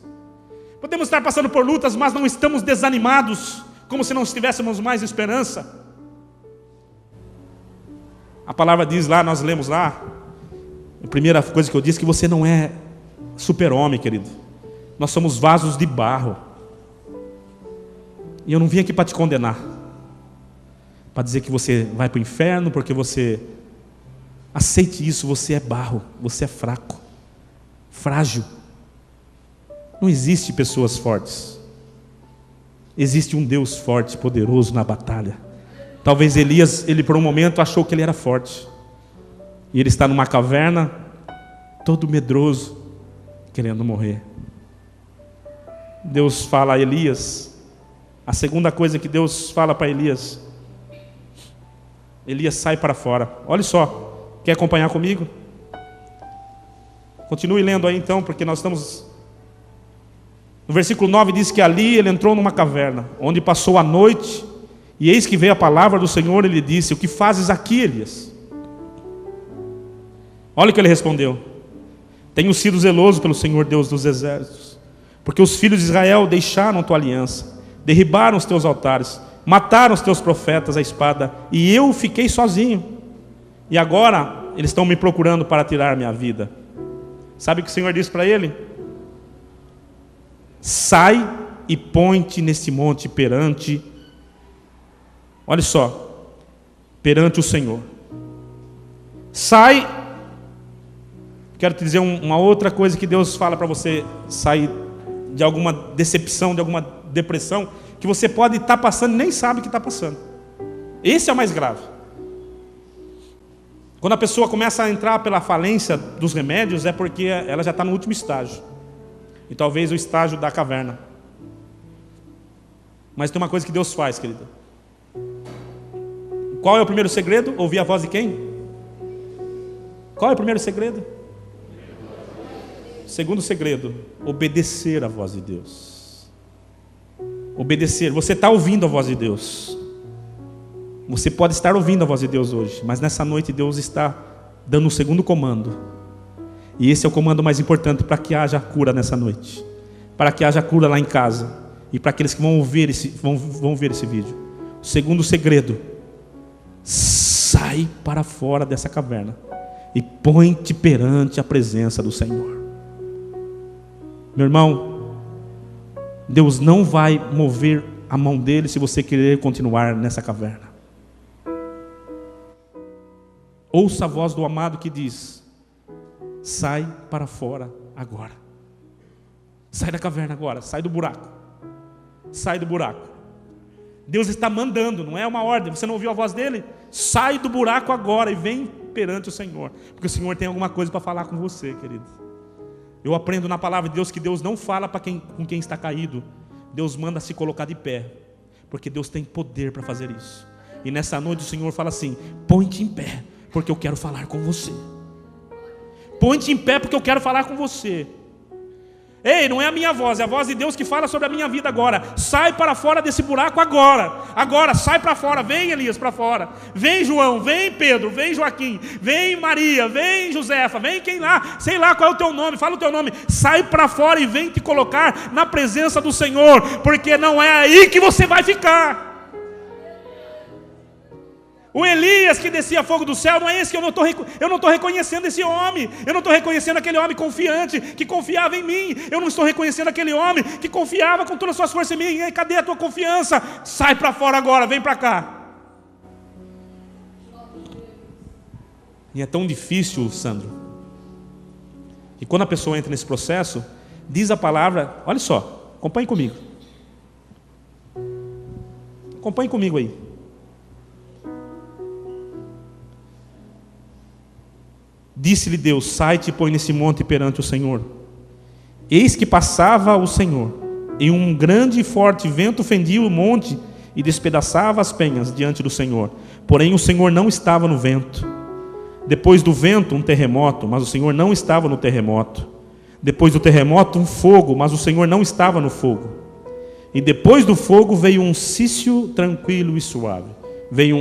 Speaker 1: Podemos estar passando por lutas, mas não estamos desanimados, como se não tivéssemos mais esperança. A palavra diz lá, nós lemos lá, a primeira coisa que eu disse, que você não é super-homem, querido. Nós somos vasos de barro. E eu não vim aqui para te condenar, para dizer que você vai para o inferno, porque você... Aceite isso, você é barro, você é fraco, frágil. Não existe pessoas fortes. Existe um Deus forte, poderoso na batalha. Talvez Elias, ele por um momento achou que ele era forte. E ele está numa caverna, todo medroso, querendo morrer. Deus fala a Elias... A segunda coisa que Deus fala para Elias: Elias, sai para fora. Olha só, quer acompanhar comigo? Continue lendo aí então, porque nós estamos... No versículo 9 diz que ali ele entrou numa caverna, onde passou a noite, e eis que veio a palavra do Senhor, e ele disse: o que fazes aqui, Elias? Olha o que ele respondeu: tenho sido zeloso pelo Senhor Deus dos exércitos, porque os filhos de Israel deixaram a tua aliança, derribaram os teus altares, mataram os teus profetas à espada, e eu fiquei sozinho. E agora eles estão me procurando para tirar minha vida. Sabe o que o Senhor disse para ele? Sai e põe-te neste monte perante... Olha só, perante o Senhor. Sai. Quero te dizer uma outra coisa que Deus fala para você sair de alguma decepção, de alguma depressão, que você pode estar passando e nem sabe que está passando. Esse é o mais grave. Quando a pessoa começa a entrar pela falência dos remédios, é porque ela já está no último estágio. E talvez o estágio da caverna. Mas tem uma coisa que Deus faz, querido. Qual é o primeiro segredo? Ouvir a voz de quem? Qual é o primeiro segredo? Segundo segredo: obedecer a voz de Deus. Obedecer. Você está ouvindo a voz de Deus. Você pode estar ouvindo a voz de Deus hoje, mas nessa noite Deus está dando um segundo comando. E esse é o comando mais importante para que haja cura nessa noite, para que haja cura lá em casa, e para aqueles que vão ver esse vídeo. O segundo segredo: sai para fora dessa caverna e põe-te perante a presença do Senhor. Meu irmão, Deus não vai mover a mão dele se você querer continuar nessa caverna. Ouça a voz do amado que diz: sai para fora agora. Sai da caverna agora, sai do buraco. Sai do buraco. Deus está mandando, não é uma ordem. Você não ouviu a voz dele? Sai do buraco agora e vem perante o Senhor, porque o Senhor tem alguma coisa para falar com você, querido. Eu aprendo na palavra de Deus que Deus não fala com quem está caído. Deus manda se colocar de pé, porque Deus tem poder para fazer isso. E nessa noite o Senhor fala assim: põe-te em pé, porque eu quero falar com você. Põe-te em pé, porque eu quero falar com você. Ei, não é a minha voz, é a voz de Deus que fala sobre a minha vida agora. Sai para fora desse buraco agora. Agora, sai para fora. Vem, Elias, para fora. Vem, João, vem, Pedro, vem, Joaquim, vem, Maria, vem, Josefa, vem quem lá, sei lá qual é o teu nome, fala o teu nome. Sai para fora e vem te colocar na presença do Senhor, porque não é aí que você vai ficar. O Elias que descia fogo do céu, não é esse que eu não estou reconhecendo esse homem. Eu não estou reconhecendo aquele homem confiante, que confiava em mim. Eu não estou reconhecendo aquele homem que confiava com todas as suas forças em mim. E aí, cadê a tua confiança? Sai para fora agora, vem para cá. E é tão difícil, Sandro. E quando a pessoa entra nesse processo, diz a palavra, olha só, acompanhe comigo. Acompanhe comigo aí. Disse-lhe Deus: sai-te e põe nesse monte perante o Senhor. Eis que passava o Senhor, e um grande e forte vento fendia o monte e despedaçava as penhas diante do Senhor. Porém o Senhor não estava no vento. Depois do vento um terremoto, mas o Senhor não estava no terremoto. Depois do terremoto um fogo, mas o Senhor não estava no fogo. E depois do fogo veio um cício tranquilo e suave. Veio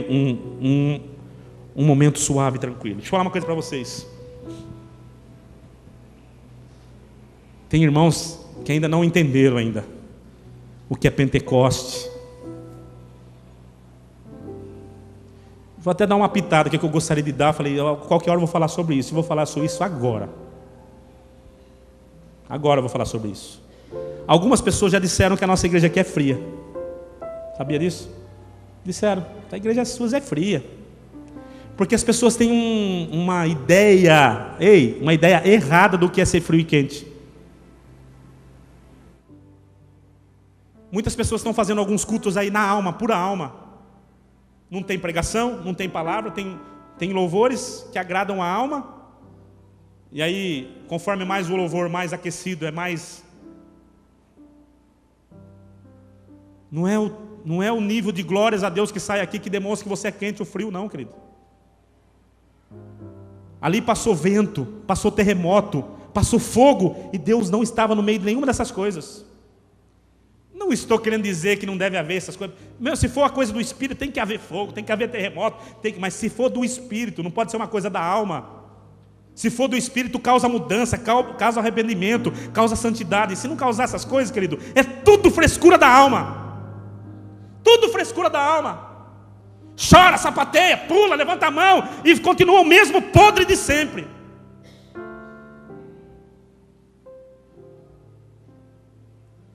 Speaker 1: um momento suave e tranquilo. Deixa eu falar uma coisa para vocês. Tem irmãos que ainda não entenderam ainda o que é Pentecoste. Vou até dar uma pitada que eu gostaria de dar. Falei, qualquer hora eu vou falar sobre isso. Eu vou falar sobre isso agora. Agora eu vou falar sobre isso. Algumas pessoas já disseram que a nossa igreja aqui é fria. Sabia disso? Disseram, a igreja sua é fria. Porque as pessoas têm uma ideia errada do que é ser frio e quente. Muitas pessoas estão fazendo alguns cultos aí na alma, pura alma. Não tem pregação, não tem palavra, tem louvores que agradam a alma. E aí, conforme mais o louvor, mais aquecido, é mais... Não é o nível de glórias a Deus que sai aqui que demonstra que você é quente ou frio, não, querido. Ali passou vento, passou terremoto, passou fogo, e Deus não estava no meio de nenhuma dessas coisas. Não estou querendo dizer que não deve haver essas coisas. Meu, se for a coisa do Espírito, tem que haver fogo, tem que haver terremoto, mas se for do Espírito, não pode ser uma coisa da alma. Se for do Espírito, causa mudança, causa arrependimento, causa santidade. Se não causar essas coisas, querido, é tudo frescura da alma. Tudo frescura da alma. Chora, sapateia, pula, levanta a mão e continua o mesmo podre de sempre.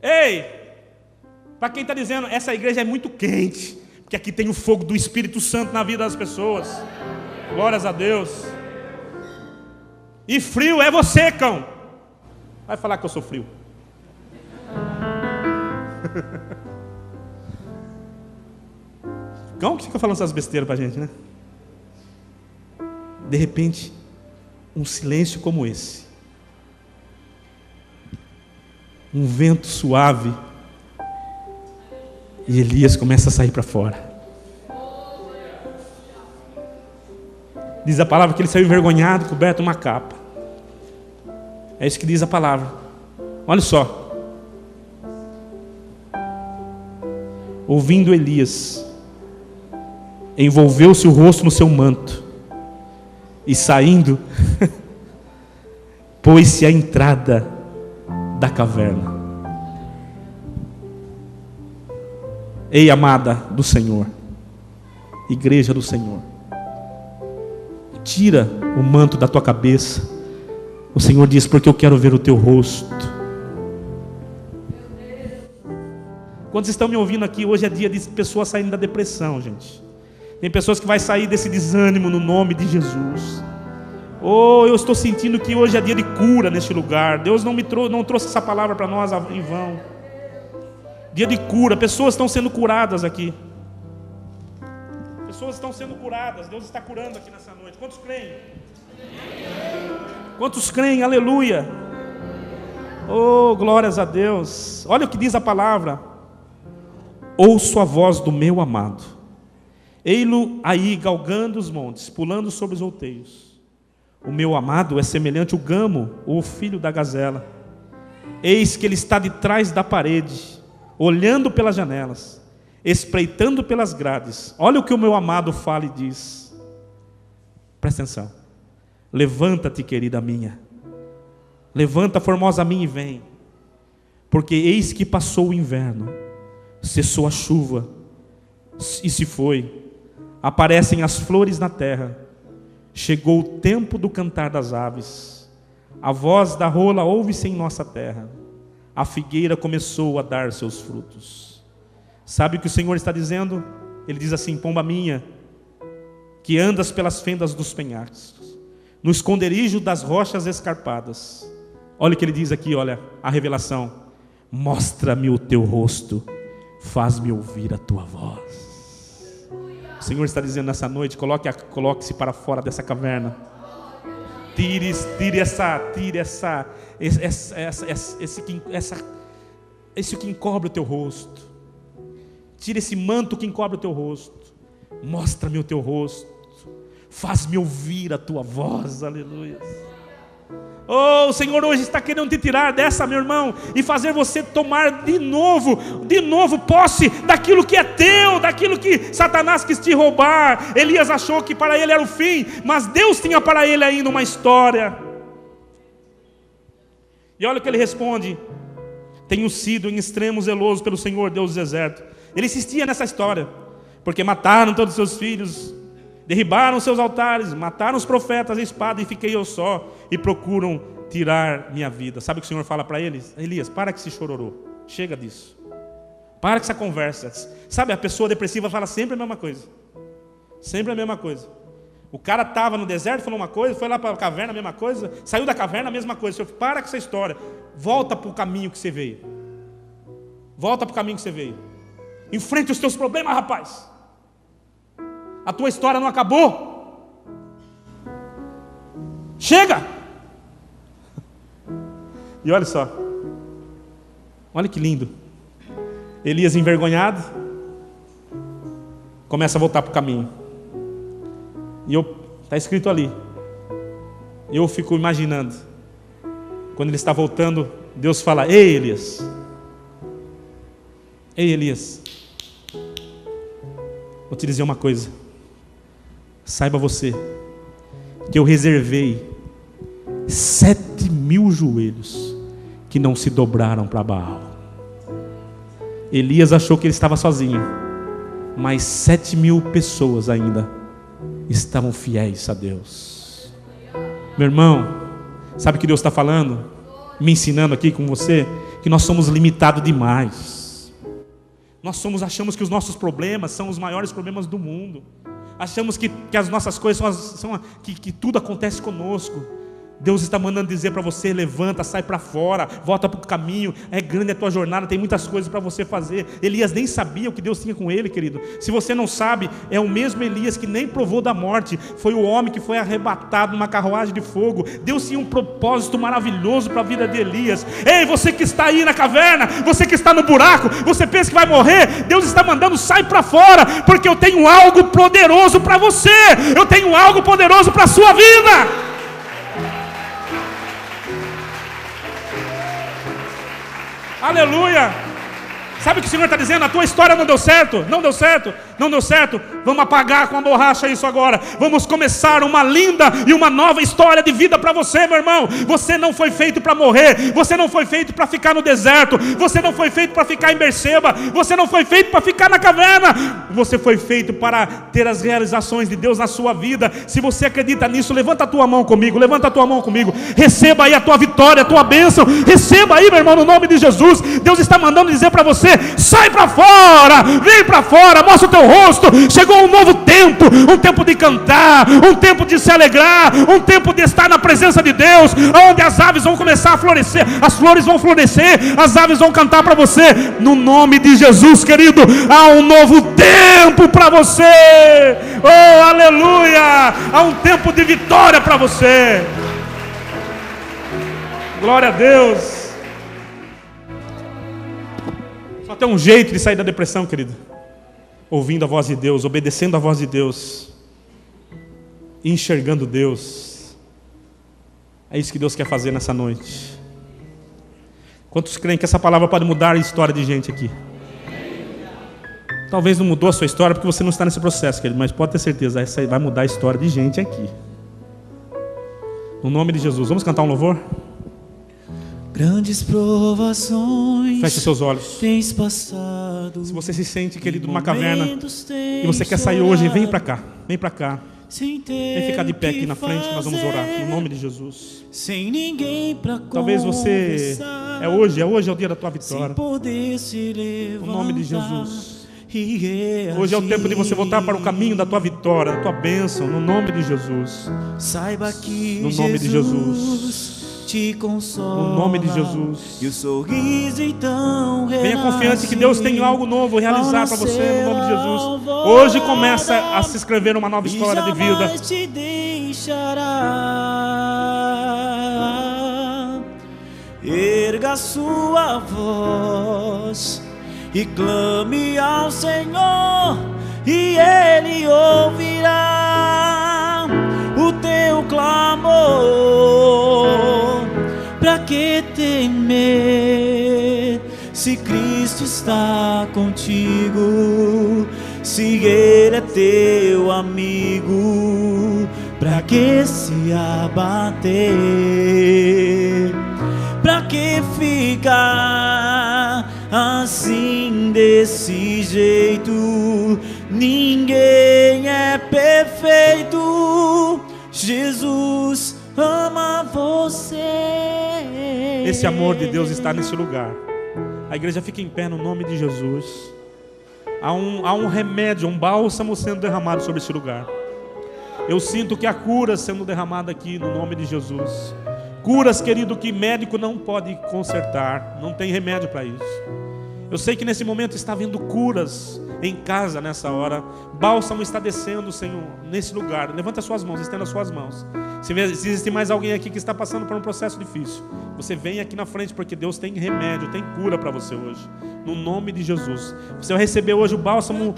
Speaker 1: Ei, para quem está dizendo, essa igreja é muito quente, porque aqui tem o fogo do Espírito Santo na vida das pessoas. Glórias a Deus. E frio é você, cão. Vai falar que eu sou frio. Cão que fica falando essas besteiras pra gente, né? De repente, um silêncio como esse. Um vento suave. E Elias começa a sair para fora. Diz a palavra que ele saiu envergonhado, coberto de uma capa. É isso que diz a palavra. Olha só. Ouvindo Elias, envolveu-se o rosto no seu manto e saindo, pôs-se à entrada da caverna. Ei, amada do Senhor, igreja do Senhor, tira o manto da tua cabeça. O Senhor diz, porque eu quero ver o teu rosto. Quantos estão me ouvindo aqui? Hoje é dia de pessoas saindo da depressão, gente. Tem pessoas que vão sair desse desânimo no nome de Jesus. Oh, eu estou sentindo que hoje é dia de cura neste lugar. Deus não trouxe essa palavra para nós em vão. Dia de cura, pessoas estão sendo curadas aqui. Pessoas estão sendo curadas. Deus está curando aqui nessa noite. Quantos creem? Quantos creem? Aleluia. Oh, glórias a Deus. Olha o que diz a palavra. Ouço a voz do meu amado. Ei-lo aí galgando os montes, pulando sobre os outeiros. O meu amado é semelhante ao gamo, o filho da gazela. Eis que ele está de trás da parede, olhando pelas janelas, espreitando pelas grades. Olha o que o meu amado fala e diz. Presta atenção. Levanta-te, querida minha. Levanta, formosa minha, e vem. Porque eis que passou o inverno, cessou a chuva e se foi. Aparecem as flores na terra. Chegou o tempo do cantar das aves. A voz da rola ouve-se em nossa terra. A figueira começou a dar seus frutos. Sabe o que o Senhor está dizendo? Ele diz assim: pomba minha, que andas pelas fendas dos penhascos, no esconderijo das rochas escarpadas. Olha o que ele diz aqui, olha a revelação: mostra-me o teu rosto, faz-me ouvir a tua voz. O Senhor está dizendo nessa noite: coloque-se para fora dessa caverna. Tire esse que encobre o teu rosto. Tire esse manto que encobre o teu rosto. Mostra-me o teu rosto. Faz-me ouvir a tua voz. Aleluia. Oh, o Senhor hoje está querendo te tirar dessa, meu irmão, e fazer você tomar de novo posse daquilo que é teu, daquilo que Satanás quis te roubar. Elias achou que para ele era o fim, mas Deus tinha para ele ainda uma história. E olha o que ele responde: tenho sido em extremo zeloso pelo Senhor Deus dos exércitos. Ele insistia nessa história, porque mataram todos os seus filhos, derribaram seus altares, mataram os profetas à espada, e fiquei eu só, e procuram tirar minha vida. Sabe o que o Senhor fala para eles? Elias, para com esse chororô, chega disso, para com essa conversa. Sabe, a pessoa depressiva fala sempre a mesma coisa, sempre a mesma coisa. O cara estava no deserto, falou uma coisa, foi lá para a caverna, a mesma coisa, saiu da caverna, a mesma coisa. Senhor, para com essa história, volta para o caminho que você veio, volta para o caminho que você veio, enfrente os teus problemas, rapaz. A tua história não acabou. Chega! E olha só, olha que lindo. Elias, envergonhado, começa a voltar para o caminho. E está escrito ali. Eu fico imaginando, quando ele está voltando, Deus fala: ei, Elias, vou te dizer uma coisa. Saiba você que eu reservei 7.000 joelhos que não se dobraram para Baal. Elias achou que ele estava sozinho, mas 7.000 pessoas ainda estavam fiéis a Deus. Meu irmão, sabe o que Deus está falando? Me ensinando aqui com você, que nós somos limitados demais. Achamos que os nossos problemas são os maiores problemas do mundo. Achamos que as nossas coisas que tudo acontece conosco. Deus está mandando dizer para você: levanta, sai para fora, volta para o caminho. É grande a tua jornada, tem muitas coisas para você fazer. Elias nem sabia o que Deus tinha com ele, querido. Se você não sabe, é o mesmo Elias que nem provou da morte. Foi o homem que foi arrebatado numa carruagem de fogo. Deus tinha um propósito maravilhoso para a vida de Elias. Ei, você que está aí na caverna, você que está no buraco, você pensa que vai morrer, Deus está mandando: sai para fora, porque eu tenho algo poderoso para você. Eu tenho algo poderoso para a sua vida. Aleluia. Sabe o que o Senhor está dizendo? A tua história não deu certo, não deu certo, não deu certo. Vamos apagar com a borracha isso agora. Vamos começar uma linda e uma nova história de vida para você, meu irmão. Você não foi feito para morrer. Você não foi feito para ficar no deserto. Você não foi feito para ficar em Berseba. Você não foi feito para ficar na caverna. Você foi feito para ter as realizações de Deus na sua vida. Se você acredita nisso, levanta a tua mão comigo. Levanta a tua mão comigo. Receba aí a tua vitória, a tua bênção. Receba aí, meu irmão, no nome de Jesus. Deus está mandando dizer para você: sai para fora, vem para fora, mostra o teu rosto. Chegou um novo tempo, um tempo de cantar, um tempo de se alegrar, um tempo de estar na presença de Deus, onde as aves vão começar a florescer, as flores vão florescer, as aves vão cantar para você. No nome de Jesus, querido, há um novo tempo para você. Oh, aleluia! Há um tempo de vitória para você. Glória a Deus. Só tem um jeito de sair da depressão, querido: ouvindo a voz de Deus, obedecendo a voz de Deus, enxergando Deus. É isso que Deus quer fazer nessa noite. Quantos creem que essa palavra pode mudar a história de gente aqui? Talvez não mudou a sua história porque você não está nesse processo, querido, mas pode ter certeza, essa vai mudar a história de gente aqui. No nome de Jesus. Vamos cantar um louvor?
Speaker 2: Grandes provações.
Speaker 1: Feche seus olhos.
Speaker 2: Tens passado.
Speaker 1: Se você se sente, querido, numa caverna e você quer sair hoje, vem para cá. Vem para cá. Vem ficar de pé aqui na frente, nós vamos orar no nome de Jesus.
Speaker 2: Sem ninguém para
Speaker 1: talvez você hoje é o dia da tua vitória.
Speaker 2: No
Speaker 1: nome de Jesus. Hoje é o tempo de você voltar para o caminho da tua vitória, da tua bênção, no nome de Jesus.
Speaker 2: Saiba que
Speaker 1: no nome de Jesus
Speaker 2: te consola,
Speaker 1: no nome de Jesus.
Speaker 2: E o sorriso então
Speaker 1: venha confiante que Deus tem algo novo a realizar para você, no nome de Jesus. Hoje começa a se escrever uma nova história de vida.
Speaker 2: Te deixará. Erga sua voz e clame ao Senhor, e Ele ouvirá o teu clamor. Pra que temer, se Cristo está contigo, se Ele é teu amigo? Pra que se abater? Pra que ficar assim desse jeito? Ninguém é perfeito. Jesus ama você.
Speaker 1: Esse amor de Deus está nesse lugar. A igreja fica em pé no nome de Jesus. Há um remédio, um bálsamo sendo derramado sobre esse lugar. Eu sinto que há cura sendo derramada aqui no nome de Jesus. Curas, querido, que médico não pode consertar. Não tem remédio para isso. Eu sei que nesse momento está havendo curas em casa nessa hora. Bálsamo está descendo, Senhor, nesse lugar. Levanta as suas mãos, estenda as suas mãos. Se existe mais alguém aqui que está passando por um processo difícil, você vem aqui na frente, porque Deus tem remédio, tem cura para você hoje. No nome de Jesus. Você vai receber hoje o bálsamo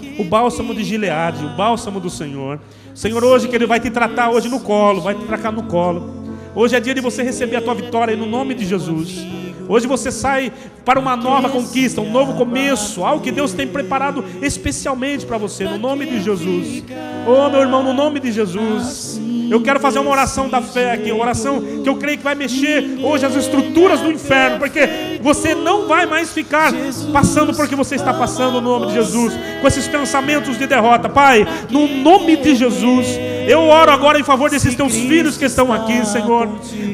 Speaker 1: de Gileade, o bálsamo do Senhor. O Senhor hoje, que Ele vai te tratar hoje no colo, vai te tratar no colo. Hoje é dia de você receber a tua vitória no nome de Jesus. Hoje você sai para uma nova conquista, um novo começo, algo que Deus tem preparado especialmente para você, no nome de Jesus. Oh, meu irmão, no nome de Jesus. Eu quero fazer uma oração da fé aqui, uma oração que eu creio que vai mexer hoje as estruturas do inferno, porque você não vai mais ficar passando por que você está passando, no nome de Jesus, com esses pensamentos de derrota. Pai, no nome de Jesus, eu oro agora em favor desses teus filhos que estão aqui, Senhor.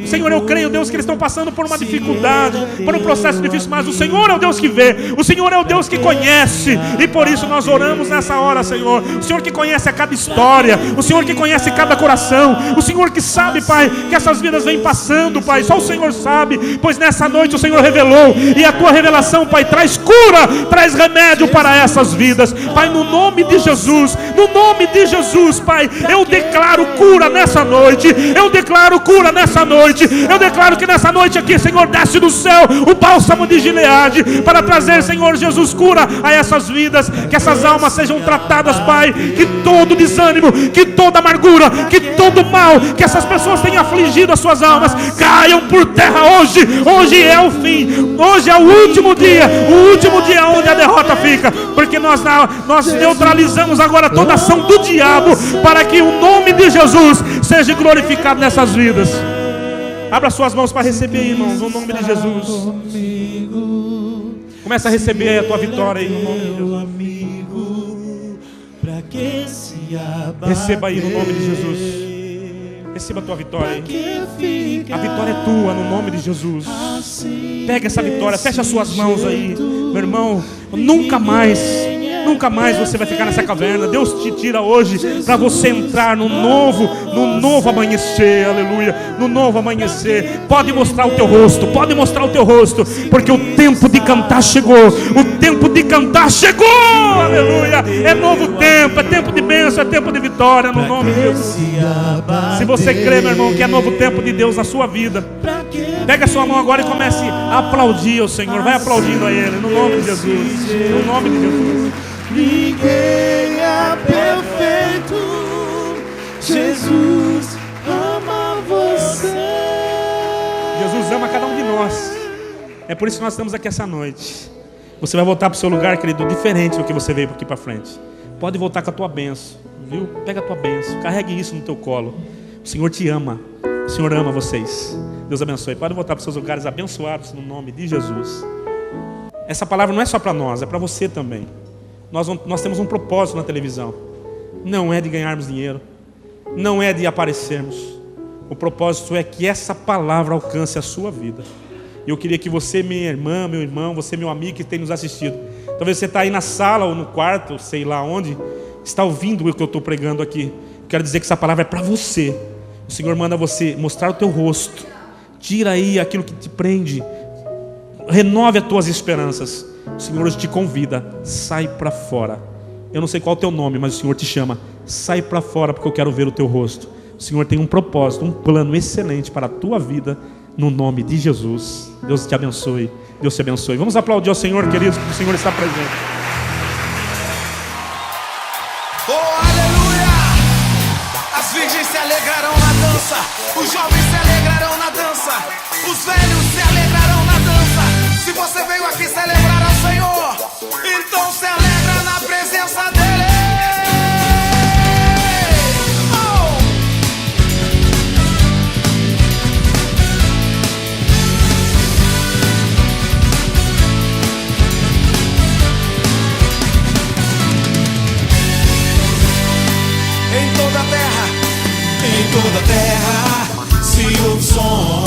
Speaker 1: Senhor, eu creio, Deus, que eles estão passando por uma dificuldade, por um processo difícil, mas o Senhor é o Deus que vê, o Senhor é o Deus que conhece, e por isso nós oramos nessa hora, Senhor. O Senhor que conhece a cada história, o Senhor que conhece cada coração, o Senhor que sabe, Pai, que essas vidas vêm passando, Pai, só o Senhor sabe, pois nessa noite o Senhor revelou, e a tua revelação, Pai, traz cura, traz remédio para essas vidas, Pai, no nome de Jesus, no nome de Jesus, Pai, eu declaro cura nessa noite, eu declaro cura nessa noite, eu declaro que nessa noite aqui, Senhor, desce do céu o bálsamo de Gileade, para trazer, Senhor Jesus, cura a essas vidas, que essas almas sejam tratadas, Pai, que todo desânimo, que toda amargura, que todo mal, que essas pessoas tenham afligido as suas almas, caiam por terra hoje. Hoje é o fim, hoje é o último dia onde a derrota fica, porque nós neutralizamos agora toda ação do diabo, para que o nome de Jesus seja glorificado nessas vidas. Abra suas mãos para receber, irmãos, no nome de Jesus. Começa a receber aí a tua vitória aí, no nome de Jesus. Receba aí no nome de Jesus. Receba a tua vitória aí. A vitória é tua no nome de Jesus. Pega essa vitória, fecha as suas mãos aí, meu irmão. Nunca mais você vai ficar nessa caverna. Deus te tira hoje para você entrar no novo amanhecer, aleluia, no novo amanhecer. Pode mostrar o teu rosto, porque o tempo de cantar chegou, aleluia. É novo tempo, é tempo de bênção, é tempo de vitória, no nome de Jesus. Se você crê, meu irmão, que é novo tempo de Deus na sua vida, pega a sua mão agora e comece a aplaudir o Senhor. Vai aplaudindo a Ele, no nome de Jesus, no nome de Jesus.
Speaker 2: Ninguém é perfeito, Jesus ama você.
Speaker 1: Jesus ama cada um de nós. É por isso que nós estamos aqui essa noite. Você vai voltar para o seu lugar, querido, diferente do que você veio aqui para frente. Pode voltar com a tua bênção, viu? Pega a tua bênção, carregue isso no teu colo. O Senhor te ama, o Senhor ama vocês. Deus abençoe. Pode voltar para os seus lugares abençoados no nome de Jesus. Essa palavra não é só para nós, é para você também. Nós temos um propósito na televisão. Não é de ganharmos dinheiro, não é de aparecermos. O propósito é que essa palavra alcance a sua vida. Eu queria que você, minha irmã, meu irmão, você, meu amigo que tem nos assistido, talvez você está aí na sala ou no quarto, sei lá onde, está ouvindo o que eu estou pregando aqui. Quero dizer que essa palavra é para você. O Senhor manda você mostrar o teu rosto. Tira aí aquilo que te prende. Renove as tuas esperanças. O Senhor hoje te convida. Sai para fora. Eu não sei qual é o teu nome, mas o Senhor te chama. Sai para fora porque eu quero ver o teu rosto. O Senhor tem um propósito, um plano excelente para a tua vida. No nome de Jesus. Deus te abençoe. Deus te abençoe. Vamos aplaudir ao Senhor, queridos, porque o Senhor está presente.
Speaker 3: Oh, aleluia! As virgens se alegrarão na dança, os jovens se alegrarão na dança, os velhos se alegrarão na dança. Se você veio aqui celebrar ao Senhor, então se alegra na presença dEle. Em toda a terra se ouve som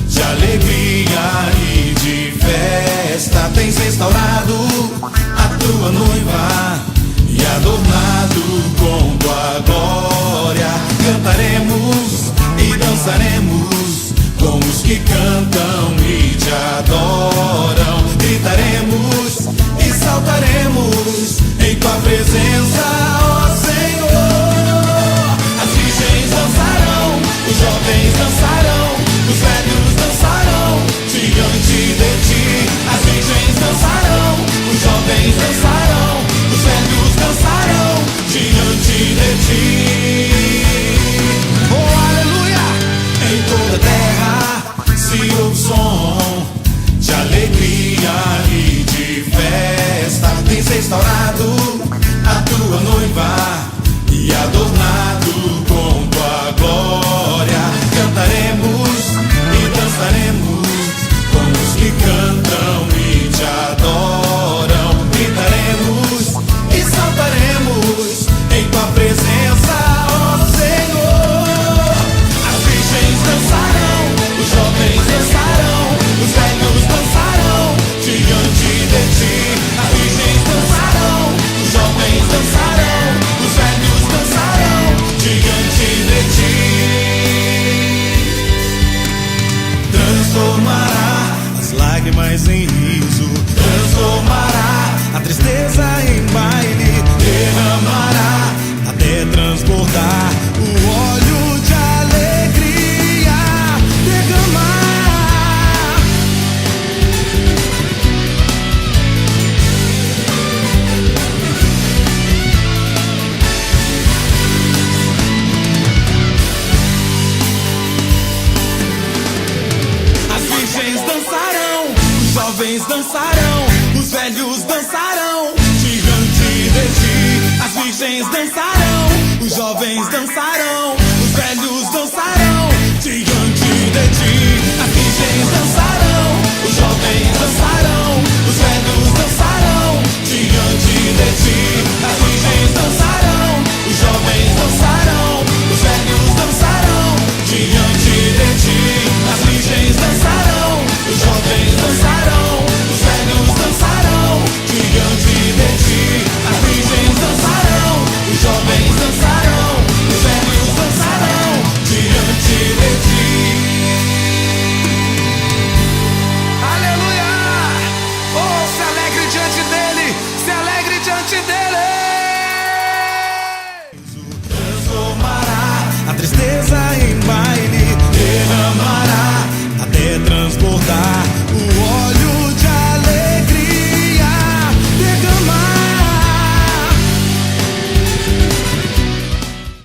Speaker 3: de alegria e de festa. Tens restaurado a tua noiva e adornado com tua glória. Cantaremos e dançaremos como os que cantam e te adoram. Gritaremos e saltaremos em tua presença, ó Senhor. Dançarão, os jovens dançarão, os velhos dançarão diante de ti. As virgens dançarão, os jovens dançarão, os velhos dançarão diante de ti. Oh, aleluia! Em toda a terra se ouve som de alegria e de festa. Tens restaurado a tua noiva e adornado